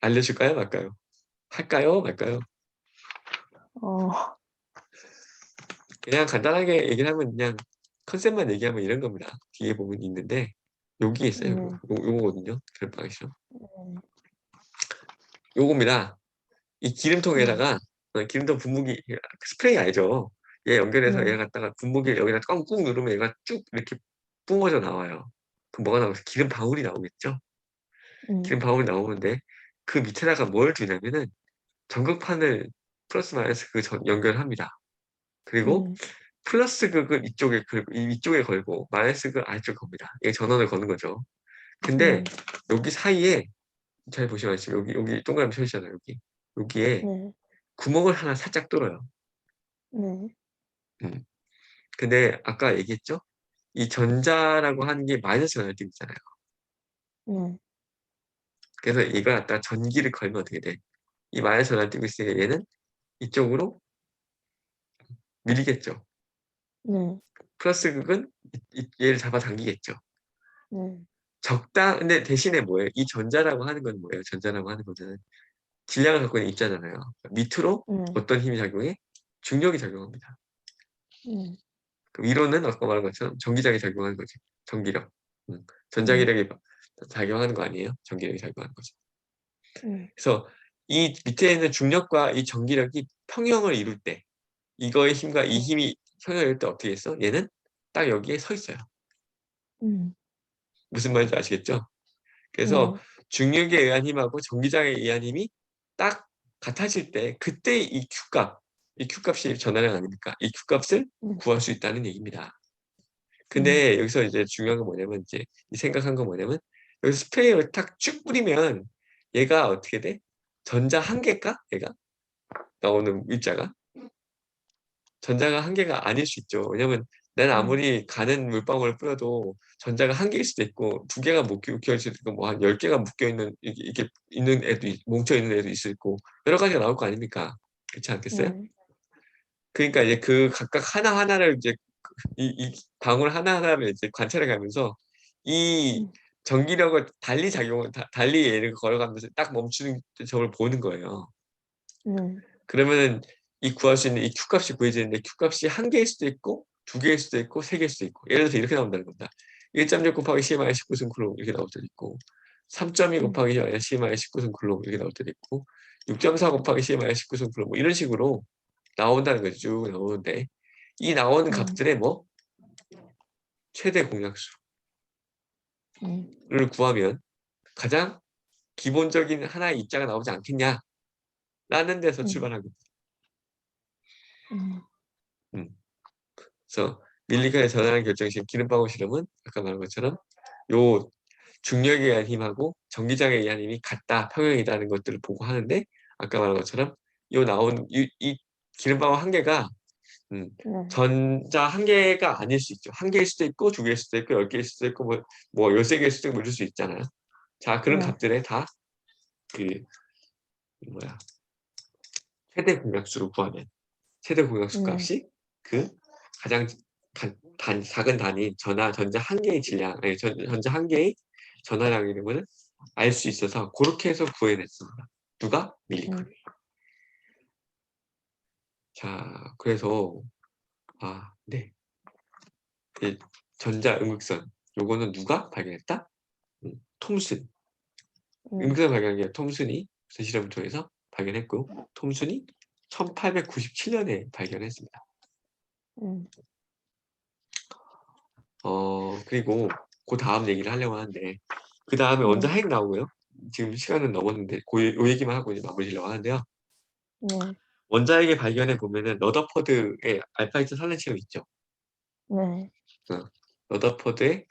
알려줄까요? 말까요? 할까요? 말까요? 어, 그냥 간단하게 얘기를 하면 그냥 컨셉만 얘기하면 이런 겁니다. 뒤에 보면 있는데 여기 있어요. 네, 요거거든요. 기름방울 실험. 응, 요겁니다. 이 응, 기름통에다가 기름통 분무기 스프레이 알죠? 얘 연결해서 얘 네, 갖다가 분무기를 여기다 꾹꾹 누르면 얘가 쭉 이렇게 뿜어져 나와요. 그럼 뭐가 나오겠어? 기름 방울이 나오겠죠? 응, 기름 방울이 나오는데 그 밑에다가 뭘 두냐면은 전극판을 플러스 마이너스 연결합니다. 그리고 응, 플러스 극을 이쪽에 걸고 마이너스 극을 아래쪽에 겁니다. 이게 전원을 거는 거죠. 근데 응, 여기 사이에 잘 보시면 지금 여기 동그라미 쳐있잖아요. 여기에 네, 구멍을 하나 살짝 뚫어요. 네, 음. 근데 아까 얘기했죠? 이 전자라고 하는 게 마이너스 전하를 띠고 있잖아요. 네, 그래서 이걸 갖다 전기를 걸면 어떻게 돼? 이 마이너스 전하를 띠고 있으니까 얘는 이쪽으로 밀리겠죠. 네, 플러스 극은 얘를 잡아당기겠죠. 네, 근데 대신에 뭐예요? 이 전자라고 하는 건 뭐예요? 전자라고 하는 거는 질량을 갖고 있는 입자잖아요. 밑으로 네. 어떤 힘이 작용해? 중력이 작용합니다. 네. 그럼 위로는 아까 말한 것처럼 전기장이 작용하는 거지. 전기력. 네. 전자기력이 작용하는 거 아니에요? 전기력이 작용하는 거죠. 네. 그래서 이 밑에 있는 중력과 이 전기력이 평형을 이룰 때 이거의 힘과 이 네. 힘이 평형을 이룰 때 어떻게 했어? 얘는 딱 여기에 서 있어요. 무슨 말인지 아시겠죠? 그래서 네. 중력에 의한 힘하고 전기장에 의한 힘이 딱 같아질 때 그때 이 Q값이 전하량 아닙니까? 이 Q값을 네. 구할 수 있다는 얘기입니다. 네. 근데 여기서 이제 중요한 건 뭐냐면 이제 이 생각한 건 뭐냐면 여기서 스프레이를 탁 쭉 뿌리면 얘가 어떻게 돼? 전자 한 개일까? 얘가 나오는 입자가 전자가 한 개가 아닐 수 있죠. 왜냐면 나는 아무리 가는 물방울을 뿌려도 전자가 한 개일 수도 있고 두 개가 묶여있을 수도 있고 뭐 한 10개가 묶여있는 이게 있는 애도 뭉쳐있는 애도 있을 있고 여러 가지가 나올 거 아닙니까? 그렇지 않겠어요? 네. 그러니까 이제 그 각각 하나하나를 이제 이 방울 하나하나를 이제 관찰해 가면서 이 전기력을 달리 달리 얘를 걸어가면서 딱 멈추는 점을 보는 거예요. 네. 그러면은 이 구할 수 있는 이 Q값이 구해지는데 Q값이 한 개일 수도 있고 두 개일 수도 있고 세 개일 수도 있고 예를 들어서 이렇게 나온다는 겁니다. 1.6 곱하기 10-19승 쿨롬 이렇게 나올 때도 있고 3.2 곱하기 10-19승 쿨롬 이렇게 나올 때도 있고 6.4 곱하기 10-19승 쿨롬 뭐 이런 식으로 나온다는 거죠. 쭉 나오는데 이 나오는 값들의 뭐 최대 공약수를 구하면 가장 기본적인 하나의 입자가 나오지 않겠냐라는 데서 출발하고 음. 그래서 밀리칸의 전환 결정식 기름방울 실험은 아까 말한 것처럼 요 중력에 의한 힘하고 전기장에 의한 힘이 같다, 평형이다는 것들을 보고 하는데 아까 말한 것처럼 요 나온 이 기름방울 한 개가 전자 한 개가 아닐 수 있죠. 한 개일 수도 있고 두 개일 수도 있고 10개일 수도 있고 뭐 13개일 수도 있고 이럴 수 있잖아요. 자, 그런 값들에 다 그 뭐야 최대 공약수로 구하면 최대 공약수 값이 그 가장 작은 단위인 전자 한 개의 질량, 아니, 전자 한 개의 전하량이라는 것을 알 수 있어서 그렇게 해서 구해냈습니다. 누가? 밀리컨이. 자, 그래서 네. 이 전자음극선 요거는 누가 발견했다? 톰슨. 음극선 발견한 게 톰슨이 무슨 실험을 통해서 발견했고 톰슨이 1897년에 발견했습니다. 그리고 그 다음 얘기를 하려고 하는데 그 다음에 원자 핵 나오고요. 지금 시간은 넘었는데 그 얘기만 하고 이제 마무리하려고 하는데요. 원자핵의 발견에 보면은 러더퍼드의 알파 입자 산란 실험 있죠. 네. 러더퍼드의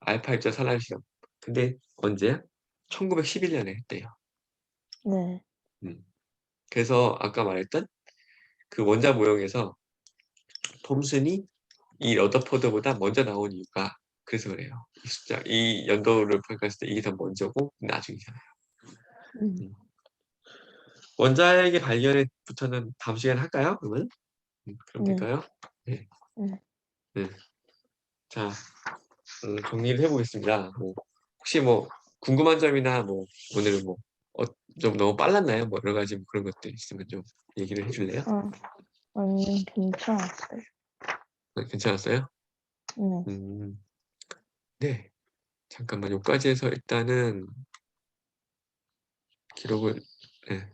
알파 입자 산란 실험. 근데 언제야? 1911년에 했대요. 네. 음. 그래서 아까 말했던 그 원자 모형에서 톰슨이 이 러더퍼드보다 먼저 나온 이유가 그래서 그래요. 이 숫자, 이 연도를 평가했을 때 이게 더 먼저고 나중이잖아요. 원자핵의 발견에부터는 다음 시간에 할까요? 그러면? 그럼 될까요? 네. 네. 자, 정리를 해보겠습니다. 혹시 뭐 궁금한 점이나 뭐 오늘은 뭐 좀 너무 빨랐나요? 뭐 여러 가지 뭐 그런 것들 있으면 좀 얘기를 해줄래요? 아니요, 괜찮았어요. 괜찮았어요? 네. 음, 네. 잠깐만 여기까지 해서 일단은 기록을 네.